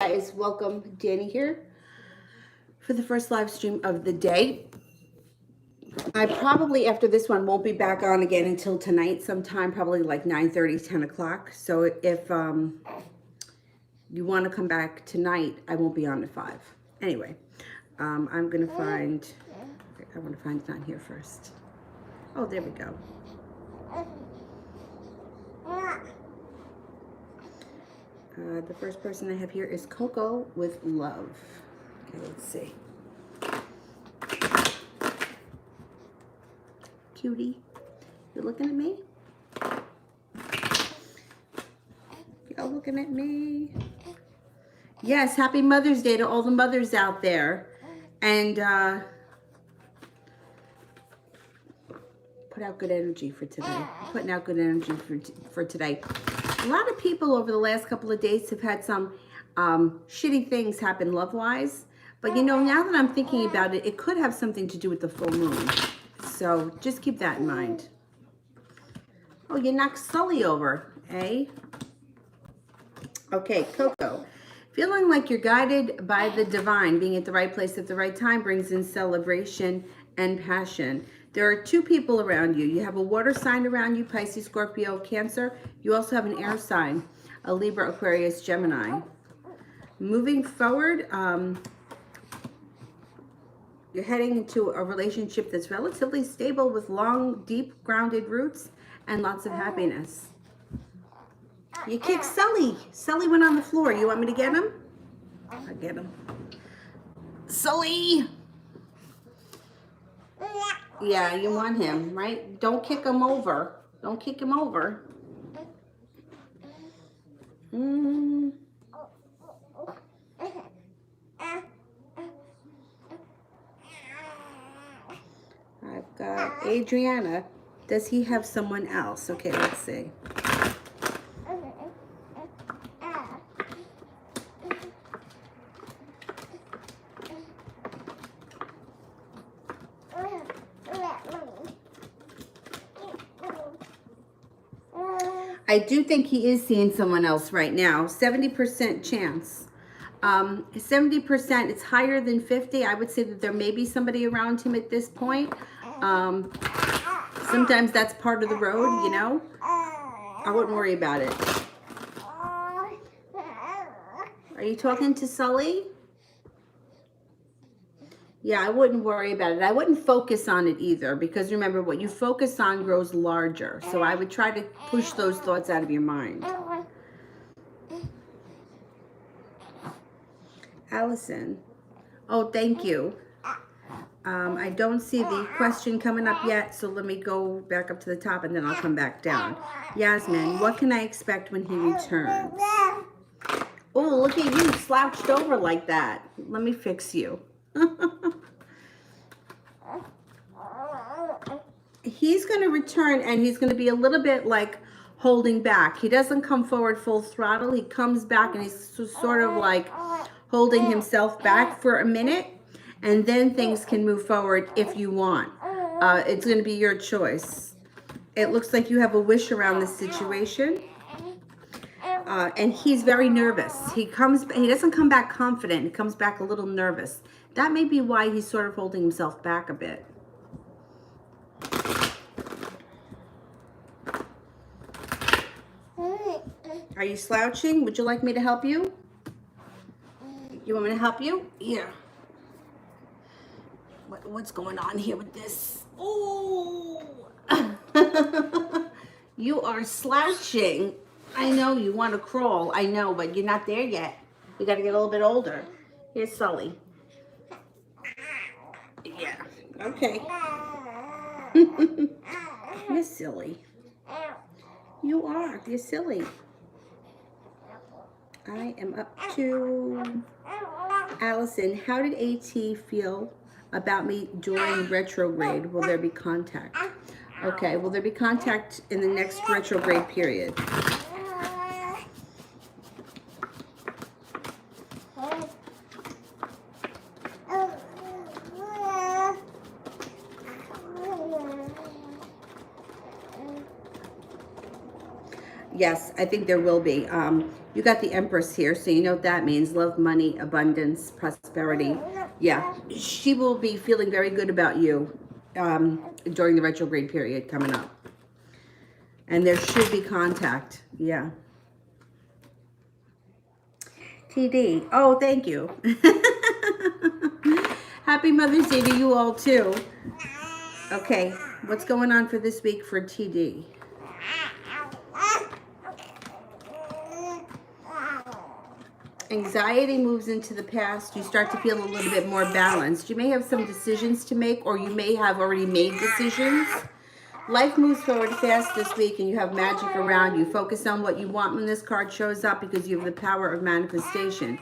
Guys, welcome. Danny here for the first live stream of the day. I probably after this one won't be back on again until tonight sometime, probably like 9:30, 10 o'clock. So if you want to come back tonight, I won't be on at 5. Anyway, I'm gonna find. I want to find it on here first. Oh, there we go. The first person I have here is Coco with love. Okay, let's see. Cutie, you looking at me? Y'all looking at me? Yes, happy Mother's Day to all the mothers out there. And put out good energy for today. Putting out good energy for today. A lot of people over the last couple of days have had some shitty things happen love-wise. But you know, now that I'm thinking about it, it could have something to do with the full moon. So just keep that in mind. Oh, you knocked Sully over, eh? Okay, Coco. Feeling like you're guided by the divine, being at the right place at the right time brings in celebration and passion. There are 2 people around you. You have a water sign around you, Pisces, Scorpio, Cancer. You also have an air sign, a Libra, Aquarius, Gemini. Moving forward, you're heading into a relationship that's relatively stable with long, deep, grounded roots and lots of happiness. You kicked Sully. Sully went on the floor. You want me to get him? I'll get him. Sully! Yeah, you want him, right? Don't kick him over. Don't kick him over. I've got Adriana. Does he have someone else? Okay, let's see. I do think he is seeing someone else right now. 70% chance. 70%, it's higher than 50. I would say that there may be somebody around him at this point. Sometimes that's part of the road, you know. I wouldn't worry about it. Are you talking to Sully? Yeah, I wouldn't worry about it. I wouldn't focus on it either, because remember, what you focus on grows larger. So I would try to push those thoughts out of your mind. Allison. Oh, thank you. I don't see the question coming up yet, so let me go back up to the top and then I'll come back down. Yasmin, what can I expect when he returns? Oh, look at you slouched over like that. Let me fix you. He's going to return and he's going to be a little bit like holding back. He doesn't come forward full throttle. He comes back and he's sort of like holding himself back for a minute, and then things can move forward if you want. It's going to be your choice. It looks like you have a wish around this situation. And he's very nervous. He doesn't come back confident. He comes back a little nervous. That may be why he's sort of holding himself back a bit. Are you slouching? Would you like me to help you? You want me to help you? Here. What's going on here with this? Oh! You are slouching. I know you want to crawl. I know, but you're not there yet. You got to get a little bit older. Here's Sully. Yeah. Okay. You're silly. You are. You're silly. I am up to Allison. How did AT feel about me during retrograde? Will there be contact? Okay, will there be contact in the next retrograde period? Yes, I think there will be. You got the Empress here, so you know what that means. Love, money, abundance, prosperity. Yeah, she will be feeling very good about you during the retrograde period coming up. And there should be contact. Yeah. TD. Oh, thank you. Happy Mother's Day to you all, too. Okay, what's going on for this week for TD? Anxiety moves into the past. You start to feel a little bit more balanced. You may have some decisions to make, or you may have already made decisions. Life moves forward fast this week, and you have magic around you. Focus on what you want when this card shows up, because you have the power of manifestation.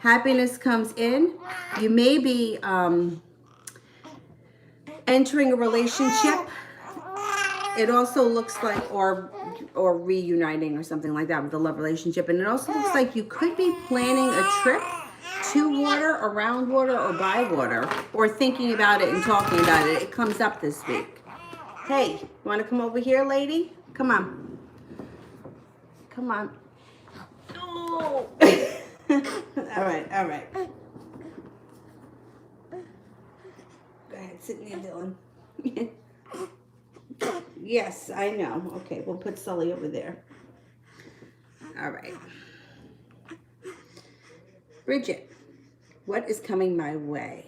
Happiness comes in. You may be entering a relationship. It also looks like, or reuniting or something like that with a love relationship. And it also looks like you could be planning a trip to water, around water, or by water, or thinking about it and talking about it. It comes up this week. Hey, you want to come over here, lady? Come on. Come on. Oh. All right, all right. Go ahead, sit near Dylan. Yes, I know. Okay, we'll put Sully over there. All right. Bridget, what is coming my way?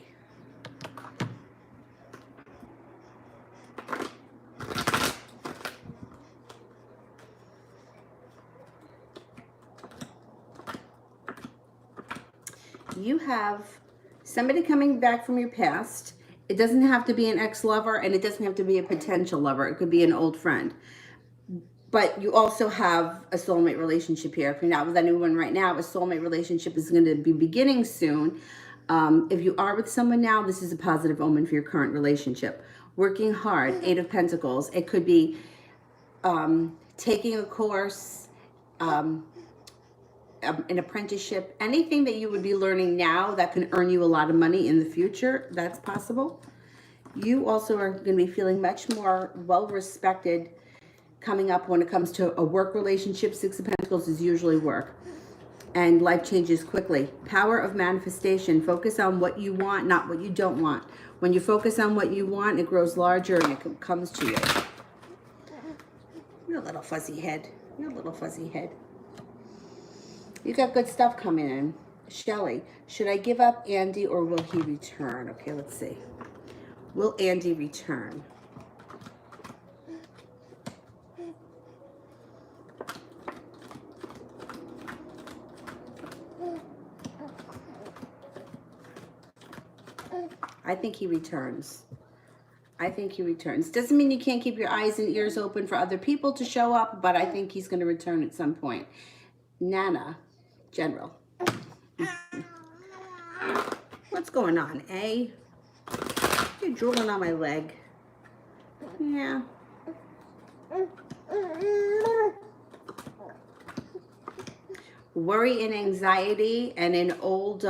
You have somebody coming back from your past. It doesn't have to be an ex-lover, and it doesn't have to be a potential lover. It could be an old friend. But you also have a soulmate relationship here. If you're not with anyone right now, a soulmate relationship is going to be beginning soon. If you are with someone now, this is a positive omen for your current relationship. Working hard, 8 of Pentacles. It could be taking a course, an apprenticeship, anything that you would be learning now that can earn you a lot of money in the future. That's possible. You also are going to be feeling much more well-respected coming up when it comes to a work relationship. 6 of Pentacles is usually work. And life changes quickly. Power of manifestation. Focus on what you want, not what you don't want. When you focus on what you want, it grows larger and it comes to you. Your little fuzzy head. Your little fuzzy head. You got good stuff coming in. Shelly, should I give up Andy or will he return? Okay, let's see. Will Andy return? I think he returns. I think he returns. Doesn't mean you can't keep your eyes and ears open for other people to show up, but I think he's going to return at some point. Nana, General. What's going on, eh? You're drooling on my leg. Yeah. Worry and anxiety and an old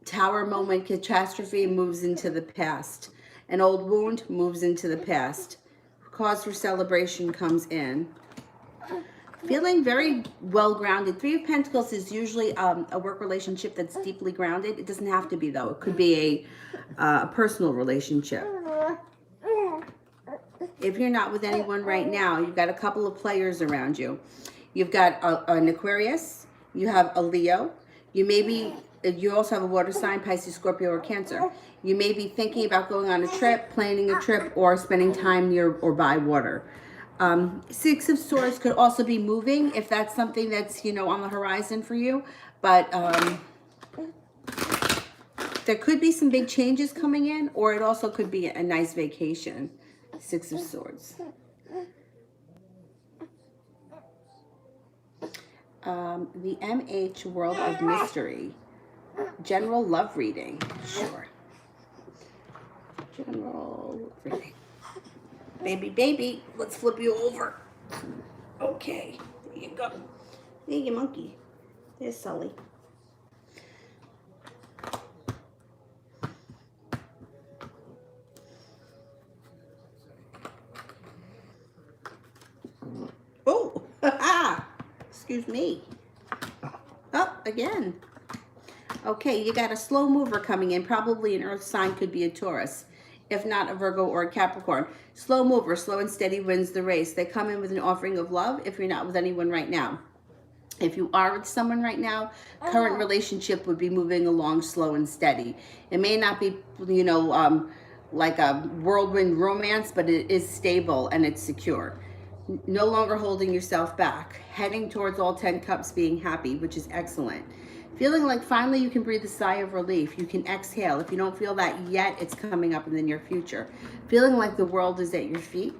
tower moment catastrophe moves into the past. An old wound moves into the past. Cause for celebration comes in. Feeling very well grounded. 3 of Pentacles is usually a work relationship that's deeply grounded. It doesn't have to be, though. It could be a personal relationship. If you're not with anyone right now, you've got a couple of players around you. You've got an Aquarius. You have a Leo. You also have a water sign, Pisces, Scorpio, or Cancer. You may be thinking about going on a trip, planning a trip, or spending time near or by water. 6 of Swords could also be moving if that's something that's, on the horizon for you. But there could be some big changes coming in, or it also could be a nice vacation. 6 of Swords. The MH World of Mystery. General love reading. Sure. General love reading. Baby, let's flip you over. Okay, there you go. There you monkey. There's Sully. excuse me. Oh, again. Okay, you got a slow mover coming in. Probably an earth sign, could be a Taurus. If not, a Virgo or a Capricorn. Slow mover, slow and steady wins the race. They come in with an offering of love if you're not with anyone right now. If you are with someone right now, current relationship would be moving along slow and steady. It may not be, you know, like a whirlwind romance, but it is stable and it's secure. No longer holding yourself back. Heading towards all 10 cups, being happy, which is excellent. Feeling like finally you can breathe a sigh of relief. You can exhale. If you don't feel that yet, it's coming up in the near future. Feeling like the world is at your feet.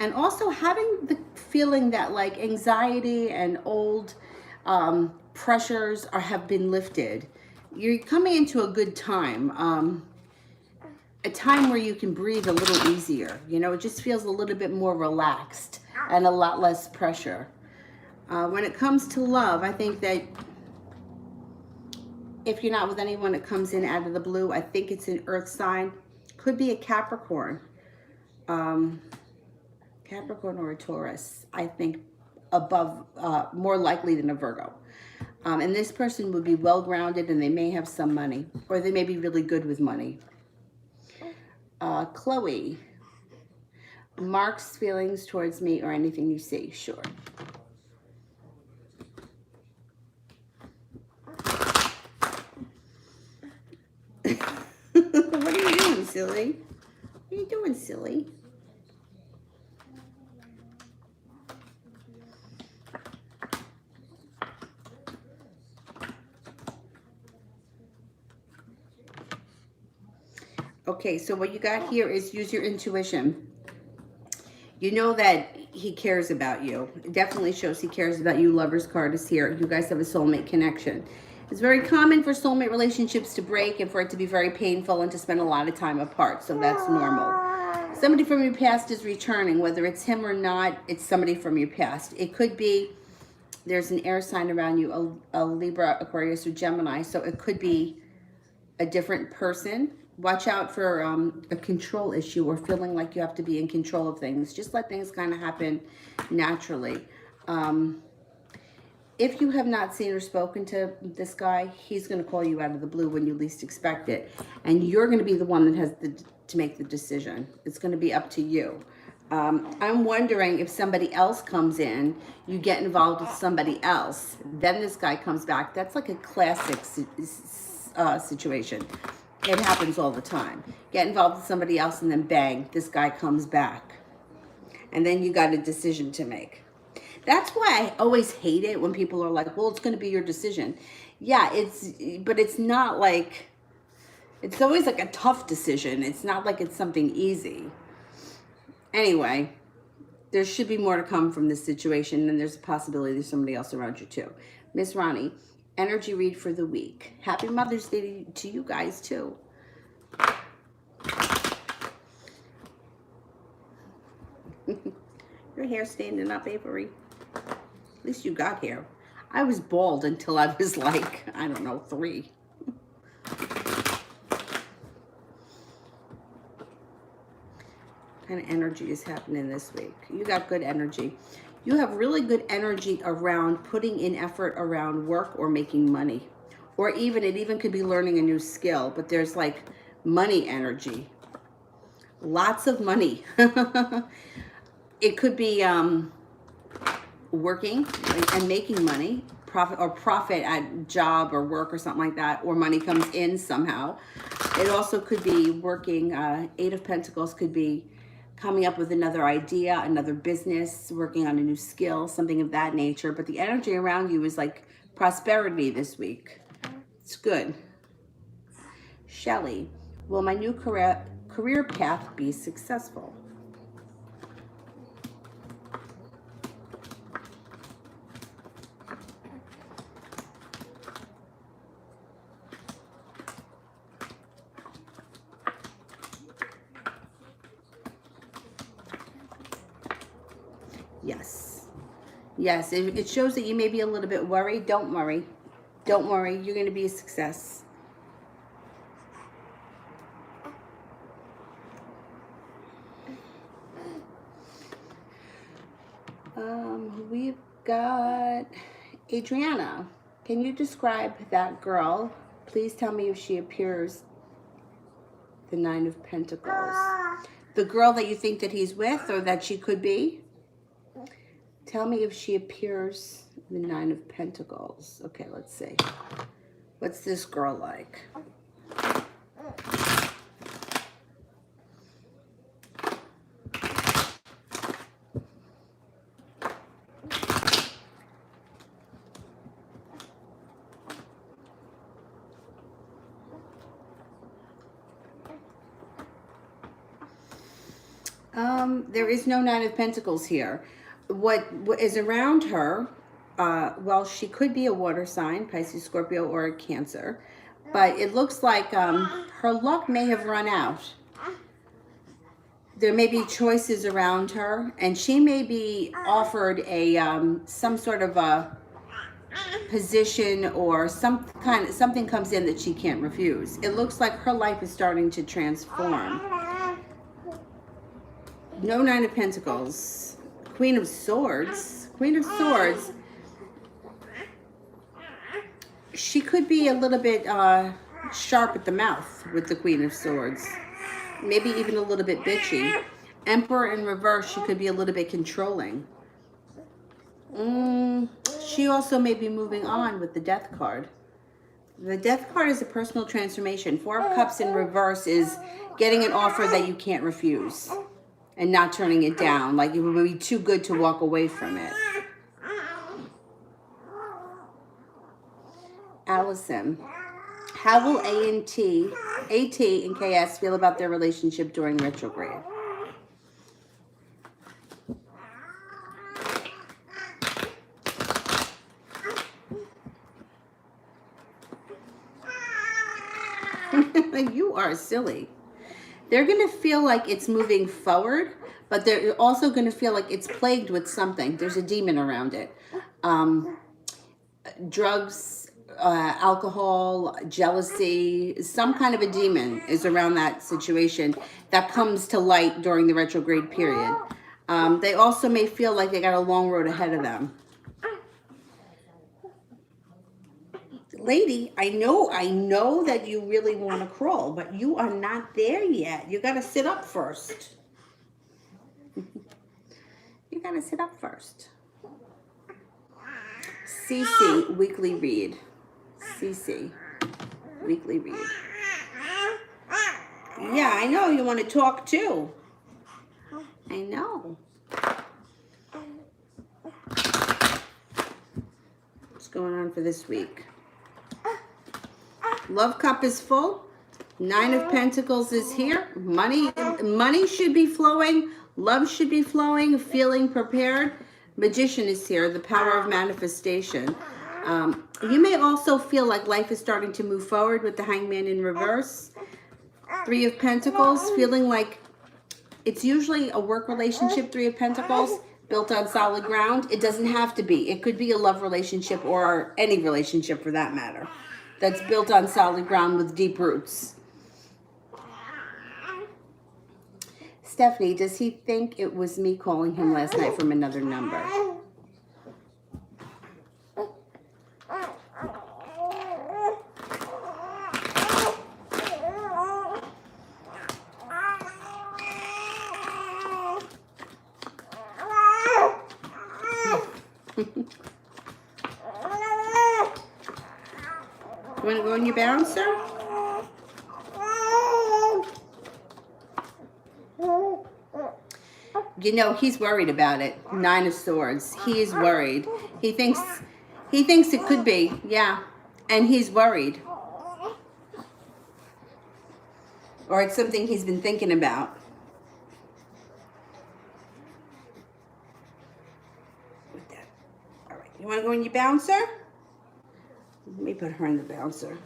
And also having the feeling that like anxiety and old pressures have been lifted. You're coming into a good time. A time where you can breathe a little easier. You know, it just feels a little bit more relaxed and a lot less pressure. When it comes to love, I think that if you're not with anyone that comes in out of the blue, I think it's an earth sign. Could be a Capricorn. Capricorn or a Taurus, I think above, more likely than a Virgo. And this person would be well-grounded and they may have some money, or they may be really good with money. Chloe, Mark's feelings towards me or anything you see, sure. What are you doing, silly? What are you doing, silly? Okay, so what you got here is use your intuition. You know that he cares about you. It definitely shows he cares about you. Lover's card is here. You guys have a soulmate connection. It's very common for soulmate relationships to break and for it to be very painful and to spend a lot of time apart. So that's normal. Somebody from your past is returning. Whether it's him or not, it's somebody from your past. It could be there's an air sign around you, a Libra, Aquarius, or Gemini. So it could be a different person. Watch out for a control issue or feeling like you have to be in control of things. Just let things kind of happen naturally. If you have not seen or spoken to this guy, he's going to call you out of the blue when you least expect it. And you're going to be the one that has to make the decision. It's going to be up to you. I'm wondering if somebody else comes in, you get involved with somebody else, then this guy comes back. That's like a classic situation. It happens all the time. Get involved with somebody else and then bang, this guy comes back. And then you got a decision to make. That's why I always hate it when people are like, well, it's going to be your decision. Yeah, but it's not like, it's always like a tough decision. It's not like it's something easy. Anyway, there should be more to come from this situation, and there's a possibility there's somebody else around you too. Miss Ronnie, energy read for the week. Happy Mother's Day to you guys too. Your hair standing up, Avery. At least you got hair. I was bald until I was like, I don't know, 3. What kind of energy is happening this week? You got good energy. You have really good energy around putting in effort around work or making money. Or even, it even could be learning a new skill, but there's like money energy. Lots of money. It could be working and making money, profit at job or work or something like that, or money comes in somehow. It also could be working, 8 of Pentacles could be coming up with another idea, another business, working on a new skill, something of that nature. But the energy around you is like prosperity this week. It's good. Shelley, will my new career path be successful? Yes. Yes, it shows that you may be a little bit worried. Don't worry. Don't worry. You're going to be a success. We've got Adriana. Can you describe that girl? Please tell me if she appears the Nine of Pentacles. The girl that you think that he's with or that she could be? Tell me if she appears the Nine of Pentacles. Okay, let's see. What's this girl like? There is no Nine of Pentacles here. What is around her, well, she could be a water sign, Pisces, Scorpio, or a Cancer, but it looks like her luck may have run out. There may be choices around her, and she may be offered a some sort of a position or something comes in that she can't refuse. It looks like her life is starting to transform. No Nine of Pentacles. Queen of Swords. Queen of Swords. She could be a little bit sharp at the mouth with the Queen of Swords. Maybe even a little bit bitchy. Emperor in reverse, she could be a little bit controlling. She also may be moving on with the Death card. The Death card is a personal transformation. Four of Cups in reverse is getting an offer that you can't refuse and not turning it down. Like it would be too good to walk away from it. Allison. How will AT and KS feel about their relationship during retrograde? You are silly. They're going to feel like it's moving forward, but they're also going to feel like it's plagued with something. There's a demon around it. Drugs, alcohol, jealousy, some kind of a demon is around that situation that comes to light during the retrograde period. They also may feel like they got a long road ahead of them. Lady, I know that you really want to crawl, but you are not there yet. You got to sit up first. You got to sit up first. CC, weekly read. CC, weekly read. Yeah, I know you want to talk too. I know. What's going on for this week? Love cup is full. Nine of Pentacles is here. Money should be flowing. Love should be flowing. Feeling prepared. Magician is here. The power of manifestation. You may also feel like life is starting to move forward with the Hangman in reverse. Three of Pentacles. Feeling like it's usually a work relationship, Three of Pentacles, built on solid ground. It doesn't have to be. It could be a love relationship or any relationship for that matter. That's built on solid ground with deep roots. Stephanie, does he think it was me calling him last night from another number? You want to go in your bouncer? You know, he's worried about it. Nine of Swords. He is worried. He thinks it could be. Yeah. And he's worried. Or it's something he's been thinking about. All right. You want to go in your bouncer? Let me put her in the bouncer.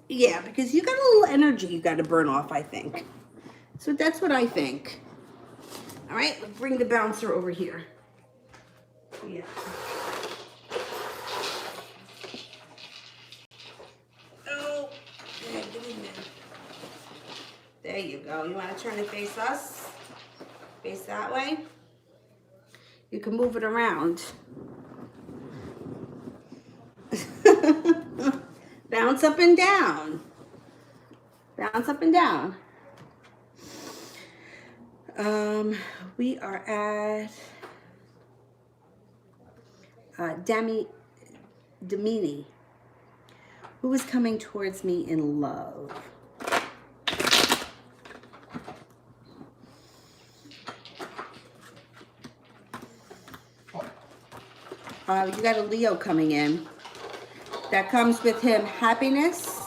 Yeah, because you got a little energy you got to burn off, I think. So that's what I think. All right, let's bring the bouncer over here. Yeah. Oh, yeah, get in there. There you go. You want to turn it face us? Face that way? You can move it around. Bounce up and down. Bounce up and down. We are at Demi. Who is coming towards me in love? You got a Leo coming in. That comes with him happiness.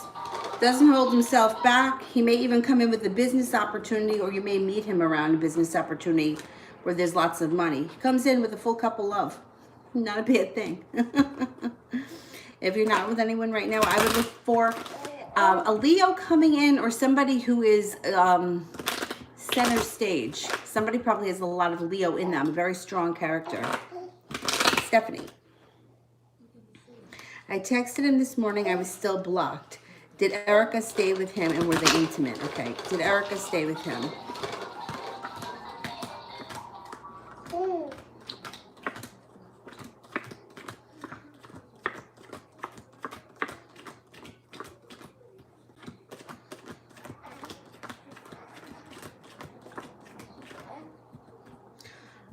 Doesn't hold himself back. He may even come in with a business opportunity, or you may meet him around a business opportunity where there's lots of money. He comes in with a full cup of love. Not a bad thing. If you're not with anyone right now, I would look for a Leo coming in, or somebody who is center stage. Somebody probably has a lot of Leo in them. A very strong character. Stephanie. I texted him this morning. I was still blocked. Did Erica stay with him, and were they intimate? Okay. Did Erica stay with him?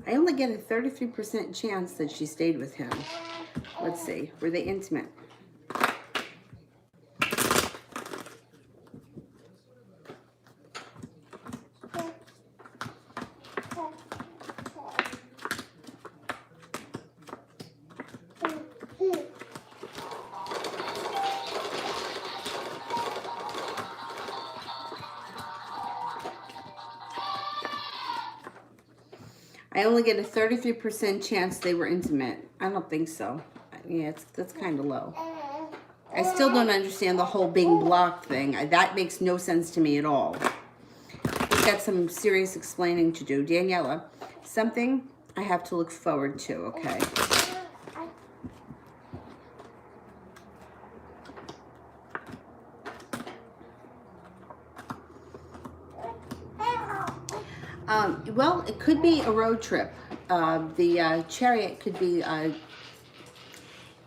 I only get a 33% chance that she stayed with him. Let's see. Were they intimate? I only get a 33% chance they were intimate. I don't think so. Yeah, that's kind of low. I still don't understand the whole being blocked thing. That makes no sense to me at all. We've got some serious explaining to do. Daniela, something I have to look forward to, okay? Well, it could be a road trip. The chariot could be,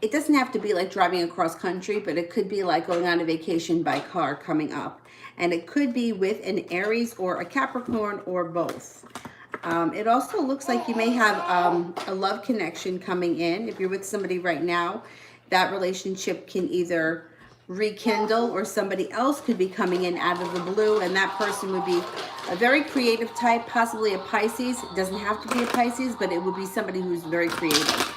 it doesn't have to be like driving across country, but it could be like going on a vacation by car coming up. And it could be with an Aries or a Capricorn or both. It also looks like you may have a love connection coming in. If you're with somebody right now, that relationship can either rekindle, or somebody else could be coming in out of the blue, and that person would be a very creative type, possibly a Pisces. It doesn't have to be a Pisces, but it would be somebody who's very creative.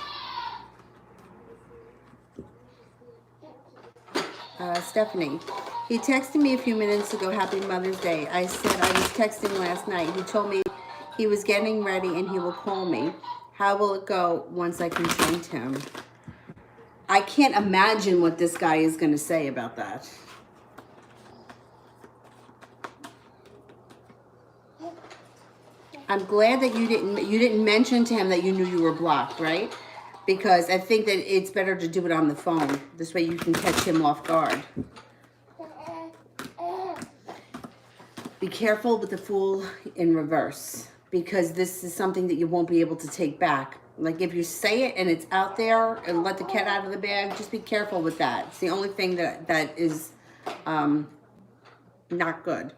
Stephanie, he texted me a few minutes ago, happy Mother's Day. I said I was texting last night. He told me he was getting ready and he will call me. How will it go once I confront him? I can't imagine what this guy is going to say about that. I'm glad that you didn't mention to him that you knew you were blocked, right? Because I think that it's better to do it on the phone. This way you can catch him off guard. Be careful with the Fool in reverse, because this is something that you won't be able to take back. Like if you say it and it's out there and let the cat out of the bag, just be careful with that. It's the only thing that is not good.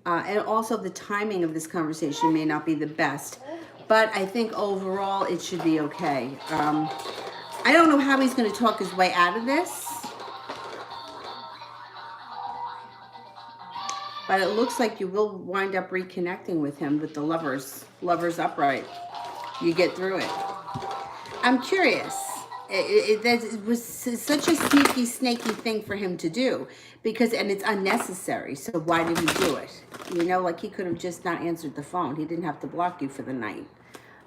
And also the timing of this conversation may not be the best. But I think overall it should be okay. I don't know how he's going to talk his way out of this. But it looks like you will wind up reconnecting with him with the lovers upright. You get through it. I'm curious. It was such a sneaky, snaky thing for him to do, and it's unnecessary. So why did he do it? You know, like he could have just not answered the phone. He didn't have to block you for the night.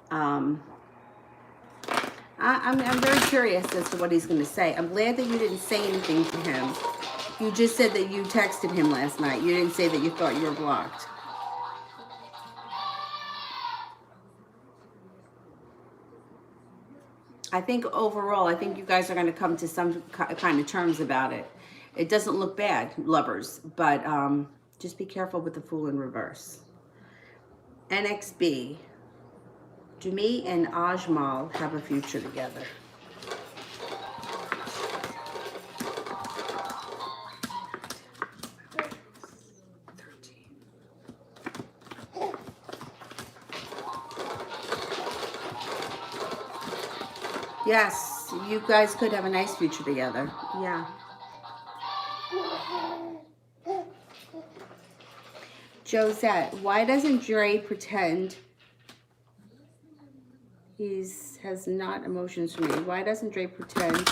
I'm very curious as to what he's going to say. I'm glad that you didn't say anything to him. You just said that you texted him last night. You didn't say that you thought you were blocked. I think overall, I think you guys are going to come to some kind of terms about it. It doesn't look bad, lovers, but just be careful with the Fool in reverse. NXB. Demi and Ajmal have a future together. Yes, you guys could have a nice future together. Yeah. Josette, why doesn't Dre pretend has not emotions for me? Why doesn't Dre pretend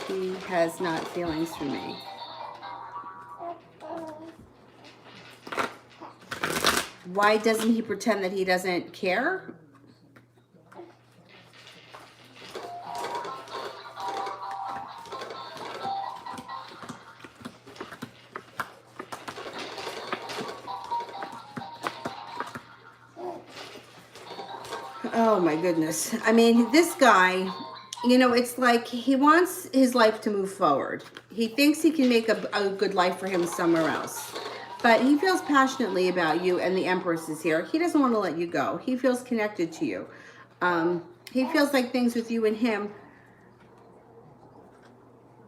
he has not feelings for me? Why doesn't he pretend that he doesn't care? Oh my goodness. I mean, this guy, you know, it's like he wants his life to move forward. He thinks he can make a good life for him somewhere else. But he feels passionately about you, and the Empress is here. He doesn't want to let you go. He feels connected to you. He feels like things with you and him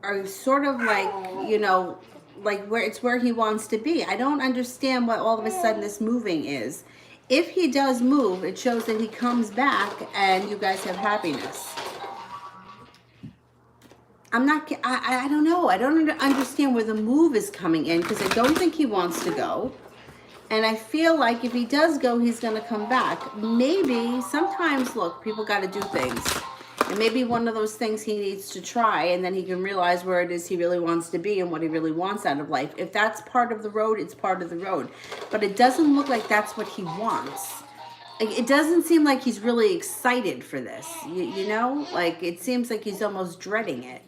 are sort of like, you know, like where he wants to be. I don't understand what all of a sudden this moving is. If he does move, it shows that he comes back and you guys have happiness. I don't know. I don't understand where the move is coming in, because I don't think he wants to go. And I feel like if he does go, he's going to come back. Maybe sometimes, look, people got to do things. And maybe one of those things he needs to try, and then he can realize where it is he really wants to be and what he really wants out of life. If that's part of the road, it's part of the road. But it doesn't look like that's what he wants. It doesn't seem like he's really excited for this. You know? Like, it seems like he's almost dreading it.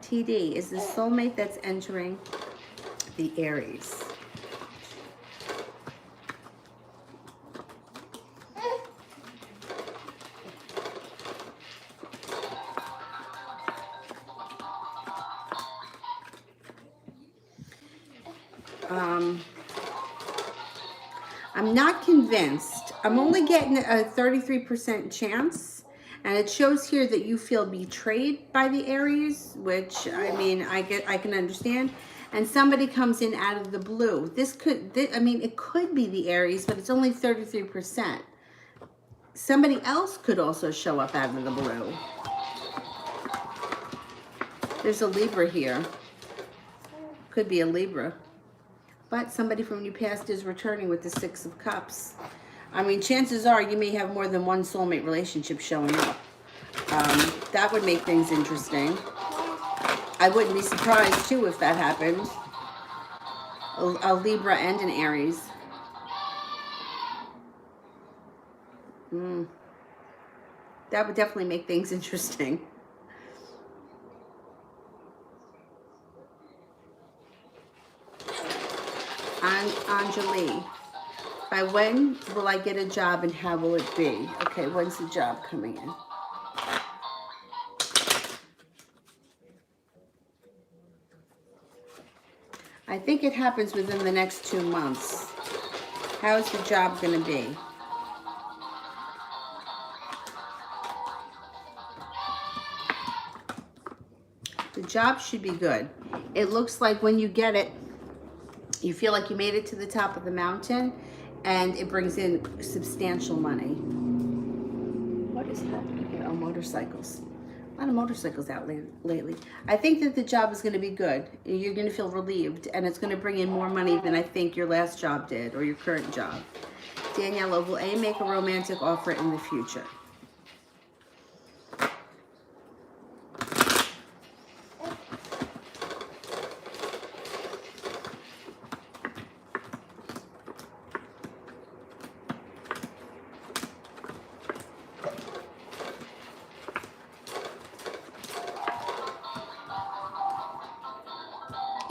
TD is the soulmate that's entering the Aries. I'm not convinced. I'm only getting a 33% chance. And it shows here that you feel betrayed by the Aries, which, I mean, I can understand. And somebody comes in out of the blue. I mean, it could be the Aries, but it's only 33%. Somebody else could also show up out of the blue. There's a Libra here. Could be a Libra. But somebody from your past is returning with the Six of Cups. I mean, chances are you may have more than one soulmate relationship showing up. That would make things interesting. I wouldn't be surprised, too, if that happened. A Libra and an Aries. That would definitely make things interesting. Anjali, by when will I get a job and how will it be? Okay, when's the job coming in? I think it happens within the next 2 months. How is the job going to be? The job should be good. It looks like when you get it, you feel like you made it to the top of the mountain, and it brings in substantial money. What is happening here? Oh, motorcycles. A lot of motorcycles out lately. I think that the job is going to be good. You're going to feel relieved, and it's going to bring in more money than I think your last job did, or your current job. Daniela, will A make a romantic offer in the future?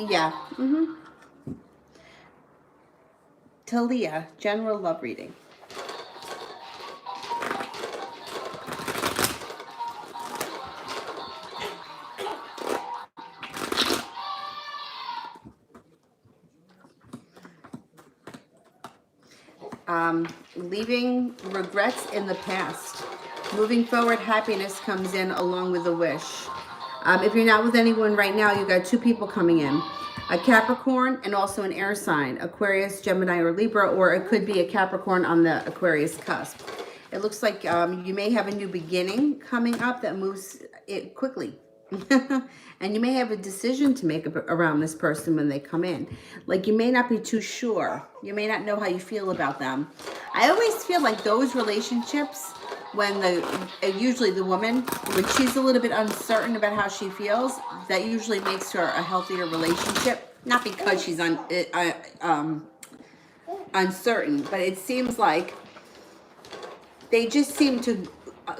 Yeah. Thalia, general love reading. Leaving regrets in the past. Moving forward, happiness comes in along with a wish. If you're not with anyone right now, you got 2 people coming in. A Capricorn and also an air sign, Aquarius, Gemini, or Libra, or it could be a Capricorn on the Aquarius cusp. It looks like you may have a new beginning coming up that moves it quickly. And you may have a decision to make around this person when they come in. Like, you may not be too sure. You may not know how you feel about them. I always feel like those relationships, when usually the woman, when she's a little bit uncertain about how she feels, that usually makes her a healthier relationship. Not because she's uncertain, but it seems like they just seem to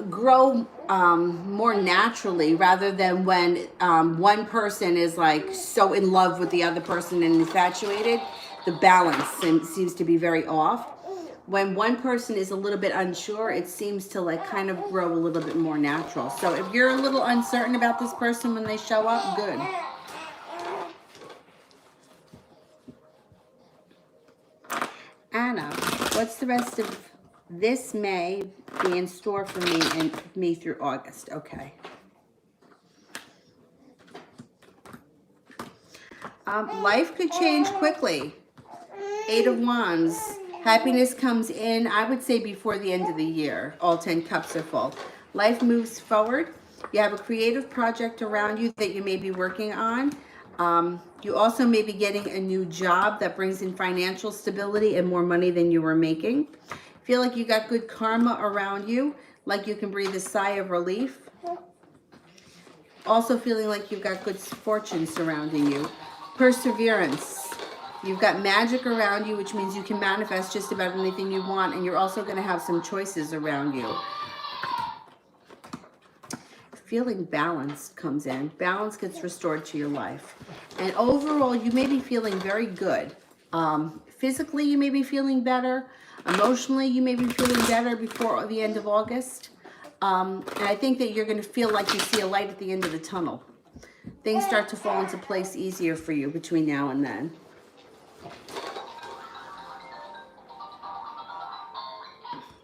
grow more naturally, rather than when one person is like so in love with the other person and infatuated. The balance seems to be very off. When one person is a little bit unsure, it seems to like kind of grow a little bit more natural. So if you're a little uncertain about this person when they show up, good. Anna, what's the rest of this May be in store for me and me through August? Okay. Life could change quickly. 8 of Wands. Happiness comes in, I would say, before the end of the year. All 10 cups are full. Life moves forward. You have a creative project around you that you may be working on. You also may be getting a new job that brings in financial stability and more money than you were making. Feel like you got good karma around you, like you can breathe a sigh of relief. Also feeling like you've got good fortune surrounding you. Perseverance. You've got magic around you, which means you can manifest just about anything you want, and you're also going to have some choices around you. Feeling balanced comes in. Balance gets restored to your life. And overall, you may be feeling very good. Physically, you may be feeling better. Emotionally, you may be feeling better before the end of August. And I think that you're going to feel like you see a light at the end of the tunnel. Things start to fall into place easier for you between now and then.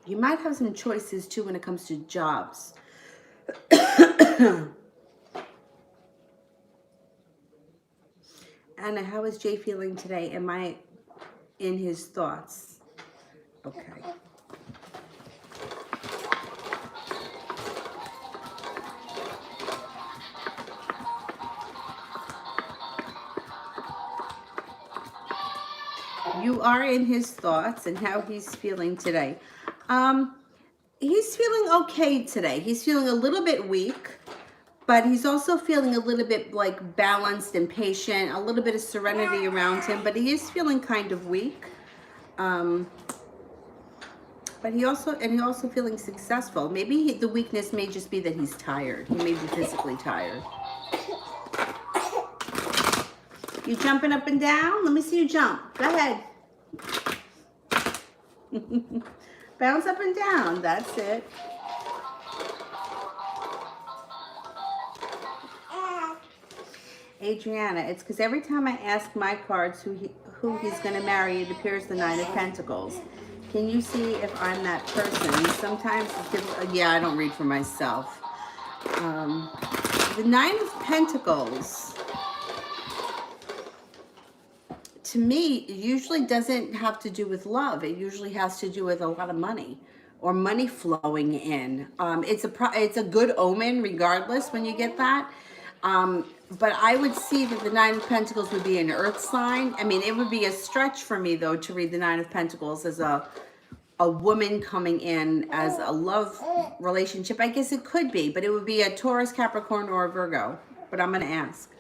You might have some choices too when it comes to jobs. Anna, how is Jay feeling today? Am I in his thoughts? Okay. You are in his thoughts, and how he's feeling today. He's feeling okay today. He's feeling a little bit weak, but he's also feeling a little bit like balanced and patient, a little bit of serenity around him, but he is feeling kind of weak. But he also feeling successful. Maybe the weakness may just be that he's tired. He may be physically tired. You jumping up and down? Let me see you jump. Go ahead. Bounce up and down. That's it. Adriana, it's because every time I ask my cards who he's going to marry, it appears the Nine of Pentacles. Can you see if I'm that person? Sometimes it's difficult. Yeah, I don't read for myself. The Nine of Pentacles, to me, it usually doesn't have to do with love. It usually has to do with a lot of money or money flowing in. It's a good omen regardless when you get that. But I would see that the Nine of Pentacles would be an earth sign. I mean, it would be a stretch for me, though, to read the Nine of Pentacles as a woman coming in as a love relationship. I guess it could be, but it would be a Taurus, Capricorn, or a Virgo. But I'm going to ask.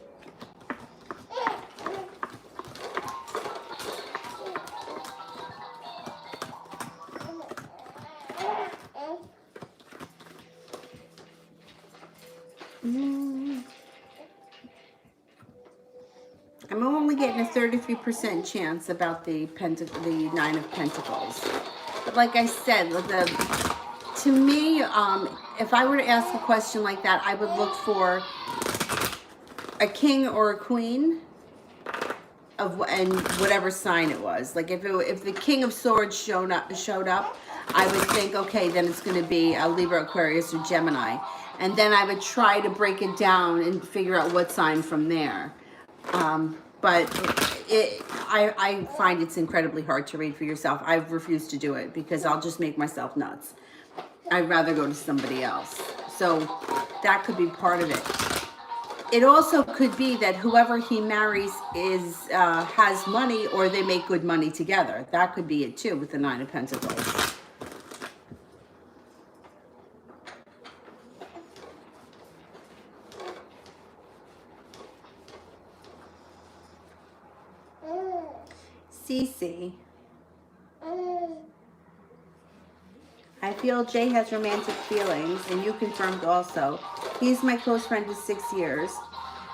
I'm only getting a 33% chance about the Nine of Pentacles. But like I said, to me, if I were to ask a question like that, I would look for a king or a queen and whatever sign it was. Like if the King of Swords showed up, I would think, okay, then it's going to be a Libra, Aquarius, or Gemini. And then I would try to break it down and figure out what sign from there. but I find it's incredibly hard to read for yourself. I've refused to do it because I'll just make myself nuts. I'd rather go to somebody else. So that could be part of it. It also could be that whoever he marries has money, or they make good money together. That could be it too with the Nine of Pentacles. Cece. I feel Jay has romantic feelings, and you confirmed also. He's my close friend of 6 years.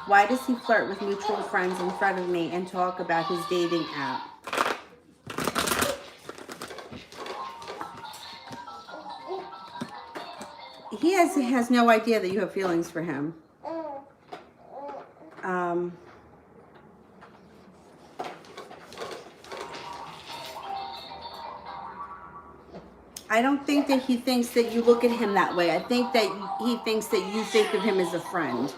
Why does he flirt with mutual friends in front of me and talk about his dating app? He has no idea that you have feelings for him. I don't think that he thinks that you look at him that way. I think that he thinks that you think of him as a friend.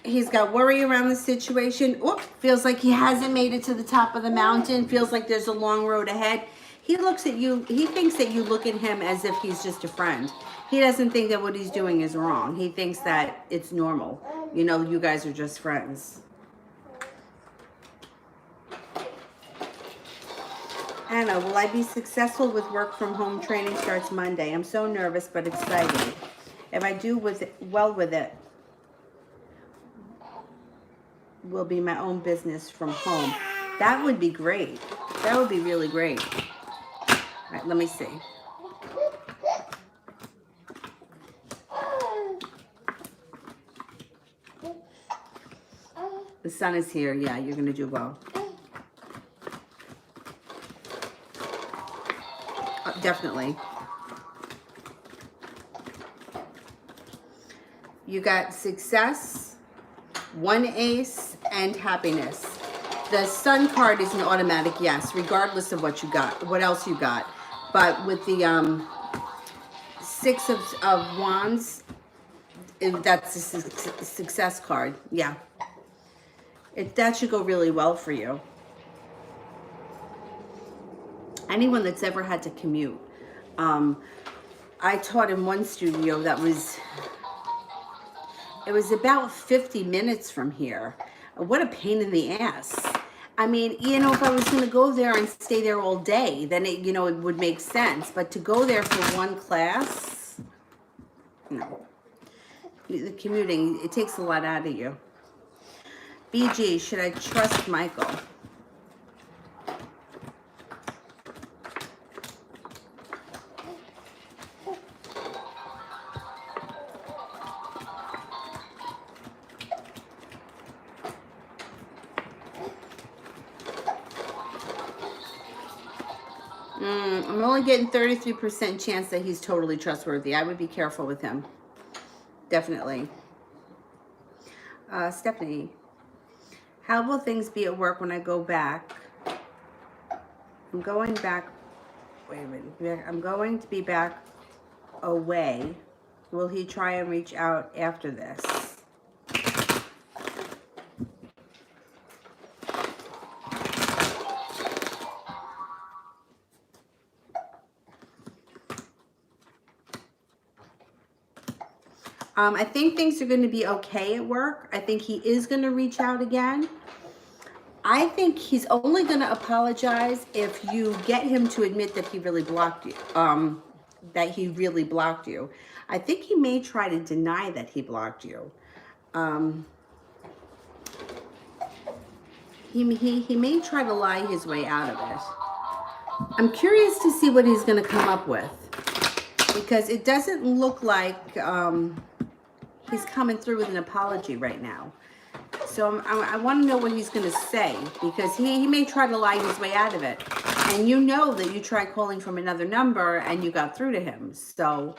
He's got worry around the situation. Feels like he hasn't made it to the top of the mountain. Feels like there's a long road ahead. He looks at you, he thinks that you look at him as if he's just a friend. He doesn't think that what he's doing is wrong. He thinks that it's normal. You know, you guys are just friends. Anna, will I be successful with work from home? Training starts Monday. I'm so nervous but excited. If I do well with it, will be my own business from home. That would be great. That would be really great. All right, let me see. The sun is here. Yeah, you're going to do well. Definitely. You got success, one ace, and happiness. The sun card is an automatic yes, regardless of what you got, what else you got. But with the Six of Wands, that's a success card. Yeah. That should go really well for you. Anyone that's ever had to commute. I taught in one studio that it was about 50 minutes from here. What a pain in the ass. I mean, you know, if I was going to go there and stay there all day, then it, you know, it would make sense. But to go there for one class, no. The commuting, it takes a lot out of you. BG, should I trust Michael? I'm only getting 33% chance that he's totally trustworthy. I would be careful with him. Definitely. Stephanie, how will things be at work when I go back? I'm going back. Wait a minute. I'm going to be back away. Will he try and reach out after this? I think things are going to be okay at work. I think he is going to reach out again. I think he's only going to apologize if you get him to admit that he really blocked you. I think he may try to deny that he blocked you. He may try to lie his way out of it. I'm curious to see what he's going to come up with, because it doesn't look like he's coming through with an apology right now. So I want to know what he's going to say, because he may try to lie his way out of it. And you know that you tried calling from another number and you got through to him. So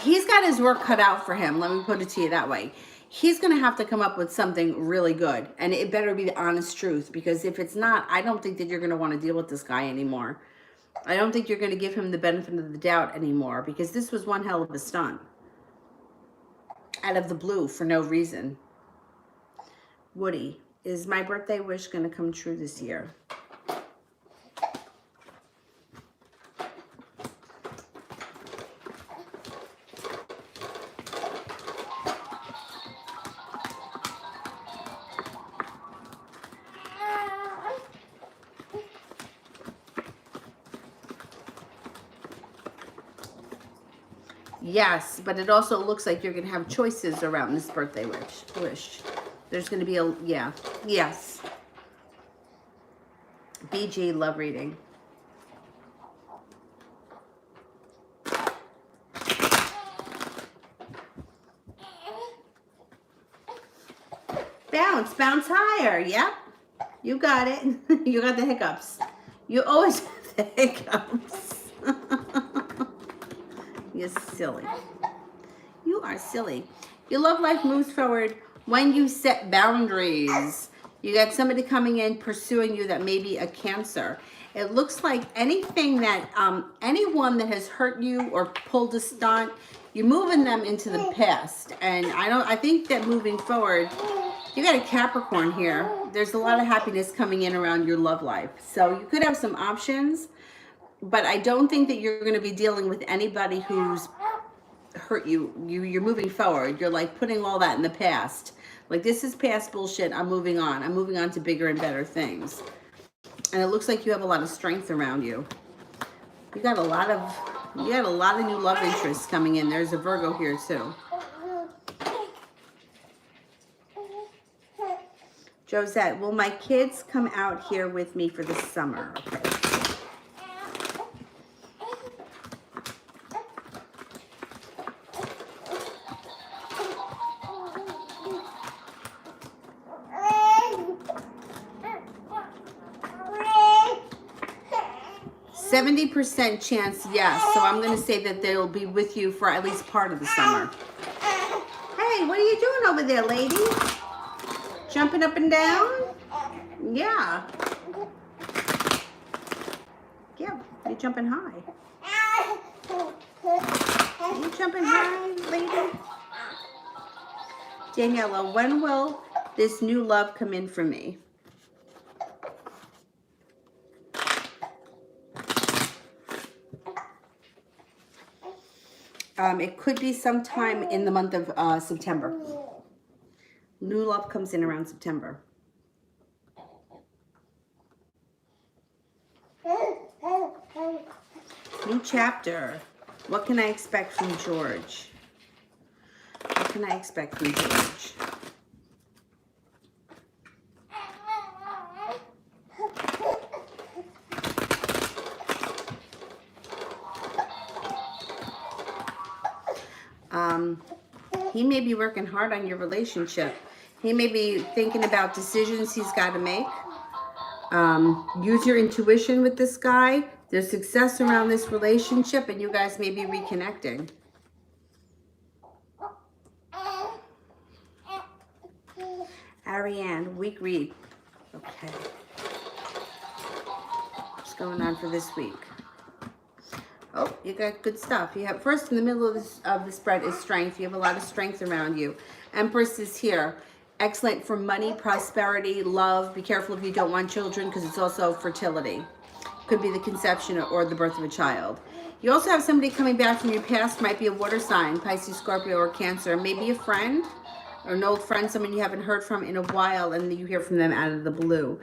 he's got his work cut out for him. Let me put it to you that way. He's going to have to come up with something really good. And it better be the honest truth, because if it's not, I don't think that you're going to want to deal with this guy anymore. I don't think you're going to give him the benefit of the doubt anymore, because this was one hell of a stunt. Out of the blue for no reason. Woody, is my birthday wish going to come true this year? Yes, but it also looks like you're going to have choices around this birthday wish. There's going to be a, yeah, yes. BG, love reading. Bounce higher. Yep, you got it. You got the hiccups. You always have the hiccups. You're silly. You are silly. Your love life moves forward when you set boundaries. You got somebody coming in pursuing you that may be a Cancer. It looks like anything that, anyone that has hurt you or pulled a stunt, you're moving them into the past. And I think that moving forward, you got a Capricorn here. There's a lot of happiness coming in around your love life. So you could have some options. But I don't think that you're going to be dealing with anybody who's hurt you. You're moving forward. You're like putting all that in the past. Like, this is past bullshit. I'm moving on. I'm moving on to bigger and better things. And it looks like you have a lot of strength around you. You got a lot of new love interests coming in. There's a Virgo here too. Josette, will my kids come out here with me for the summer? Okay. 70% chance, yes. So I'm going to say that they'll be with you for at least part of the summer. Hey, what are you doing over there, lady? Jumping up and down? Yeah. Yeah, you're jumping high. You jumping high, lady? Daniela, when will this new love come in for me? It could be sometime in the month of September. New love comes in around September. New chapter. What can I expect from George? What can I expect from George? He may be working hard on your relationship. He may be thinking about decisions he's got to make. Use your intuition with this guy. There's success around this relationship, and you guys may be reconnecting. Ariane, week read. Okay. What's going on for this week? Oh, you got good stuff. You have, first in the middle of the spread is strength. You have a lot of strength around you. Empress is here. Excellent for money, prosperity, love. Be careful if you don't want children, because it's also fertility. Could be the conception or the birth of a child. You also have somebody coming back from your past. Might be a water sign, Pisces, Scorpio, or Cancer. Maybe a friend or an old friend, someone you haven't heard from in a while, and you hear from them out of the blue.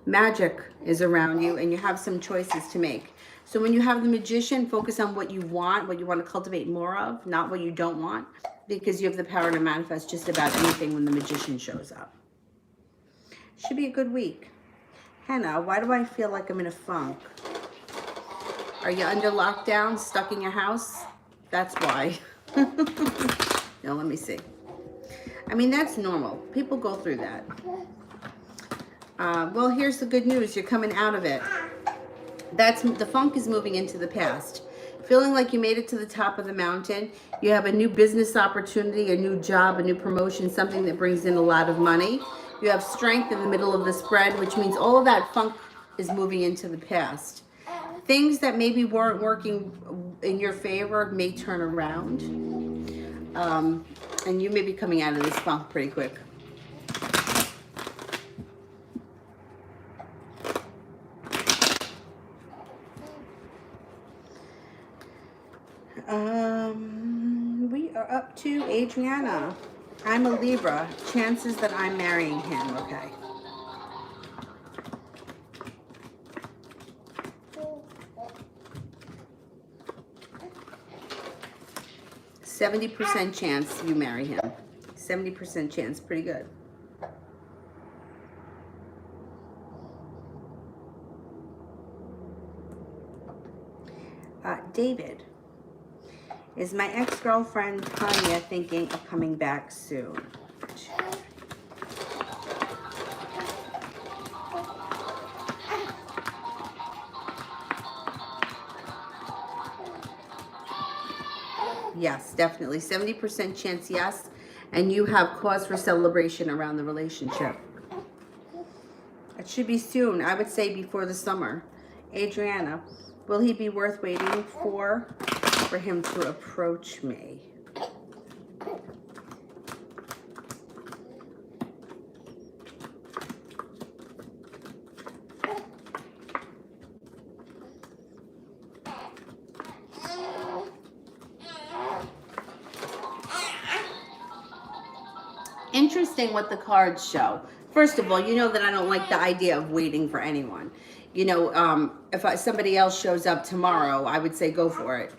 Magic is around you, and you have some choices to make. So when you have the Magician, focus on what you want to cultivate more of, not what you don't want, because you have the power to manifest just about anything when the Magician shows up. Should be a good week. Hannah, why do I feel like I'm in a funk? Are you under lockdown, stuck in your house? That's why. No, let me see. I mean, that's normal. People go through that. Well, here's the good news. You're coming out of it. The funk is moving into the past. Feeling like you made it to the top of the mountain. You have a new business opportunity, a new job, a new promotion, something that brings in a lot of money. You have strength in the middle of the spread, which means all of that funk is moving into the past. things that maybe weren't working in your favor may turn around. And you may be coming out of this funk pretty quick. We are up to Adriana. I'm a Libra. Chances that I'm marrying him. Okay. %70 chance you marry him. 70% chance. Pretty good. David. Is my ex-girlfriend Thalia thinking of coming back soon? Yes, definitely. 70% chance yes. And you have cause for celebration around the relationship. It should be soon. I would say before the summer. Adriana, will he be worth waiting for him to approach me? Interesting what the cards show. First of all, you know that I don't like the idea of waiting for anyone. You know, if somebody else shows up tomorrow, I would say go for it.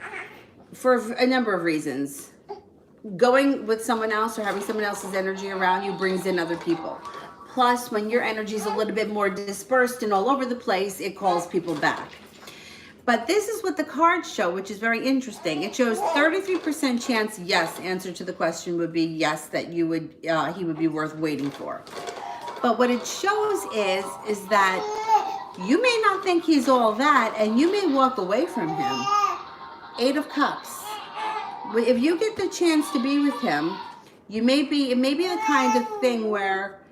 For a number of reasons. Going with someone else or having someone else's energy around you brings in other people. Plus, when your energy is a little bit more dispersed and all over the place, it calls people back. But this is what the cards show, which is very interesting. It shows 33% chance yes. Answer to the question would be yes, that you would he would be worth waiting for. But what it shows is that you may not think he's all that, and you may walk away from him. 8 of Cups. If you get the chance to be with him, it may be the kind of thing where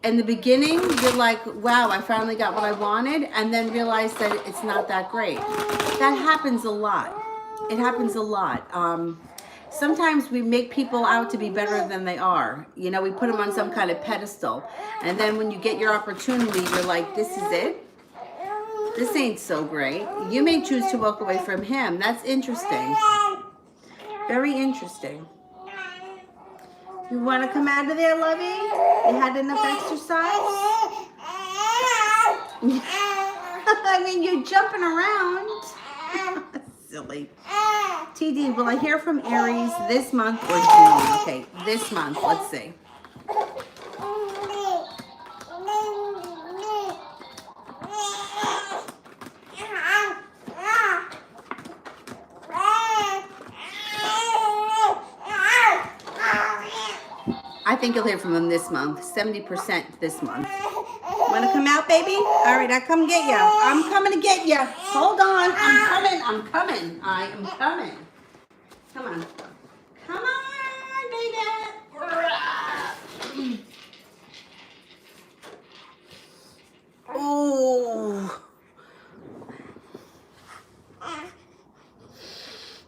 in the beginning you're like, wow, I finally got what I wanted, and then realize that it's not that great. That happens a lot. It happens a lot. Sometimes we make people out to be better than they are. You know, we put them on some kind of pedestal, and then when you get your opportunity, you're like, this is it? This ain't so great. You may choose to walk away from him. That's interesting. Very interesting. You want to come out of there, lovey? You had enough exercise? I mean, you're jumping around. Silly. TD, will I hear from Aries this month or June? Okay, this month. Let's see. I think you'll hear from him this month. 70% this month. Want to come out, baby? All right, I come get you. I'm coming to get you. Hold on. I'm coming. I'm coming. I am coming. Come on. Come on, baby. Oh.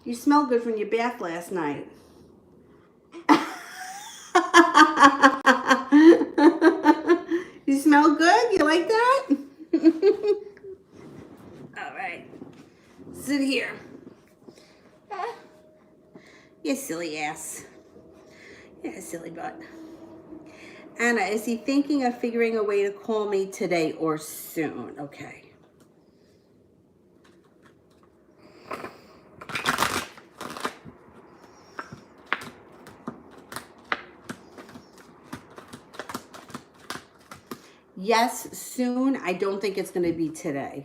You smelled good from your bath last night. You smell good? You like that? All right. Sit here. You silly ass. Yeah, silly butt. Anna, is he thinking of figuring a way to call me today or soon? Okay. Yes, soon. I don't think it's going to be today.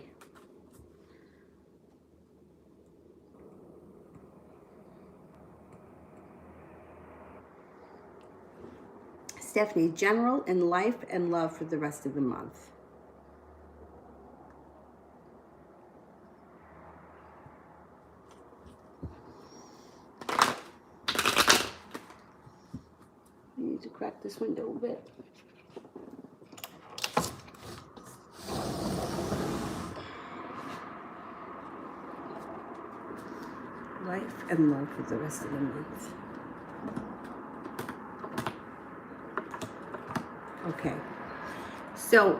Stephanie, general in life and love for the rest of the month. I need to crack this window a bit. and love for the rest of the month. Okay. So,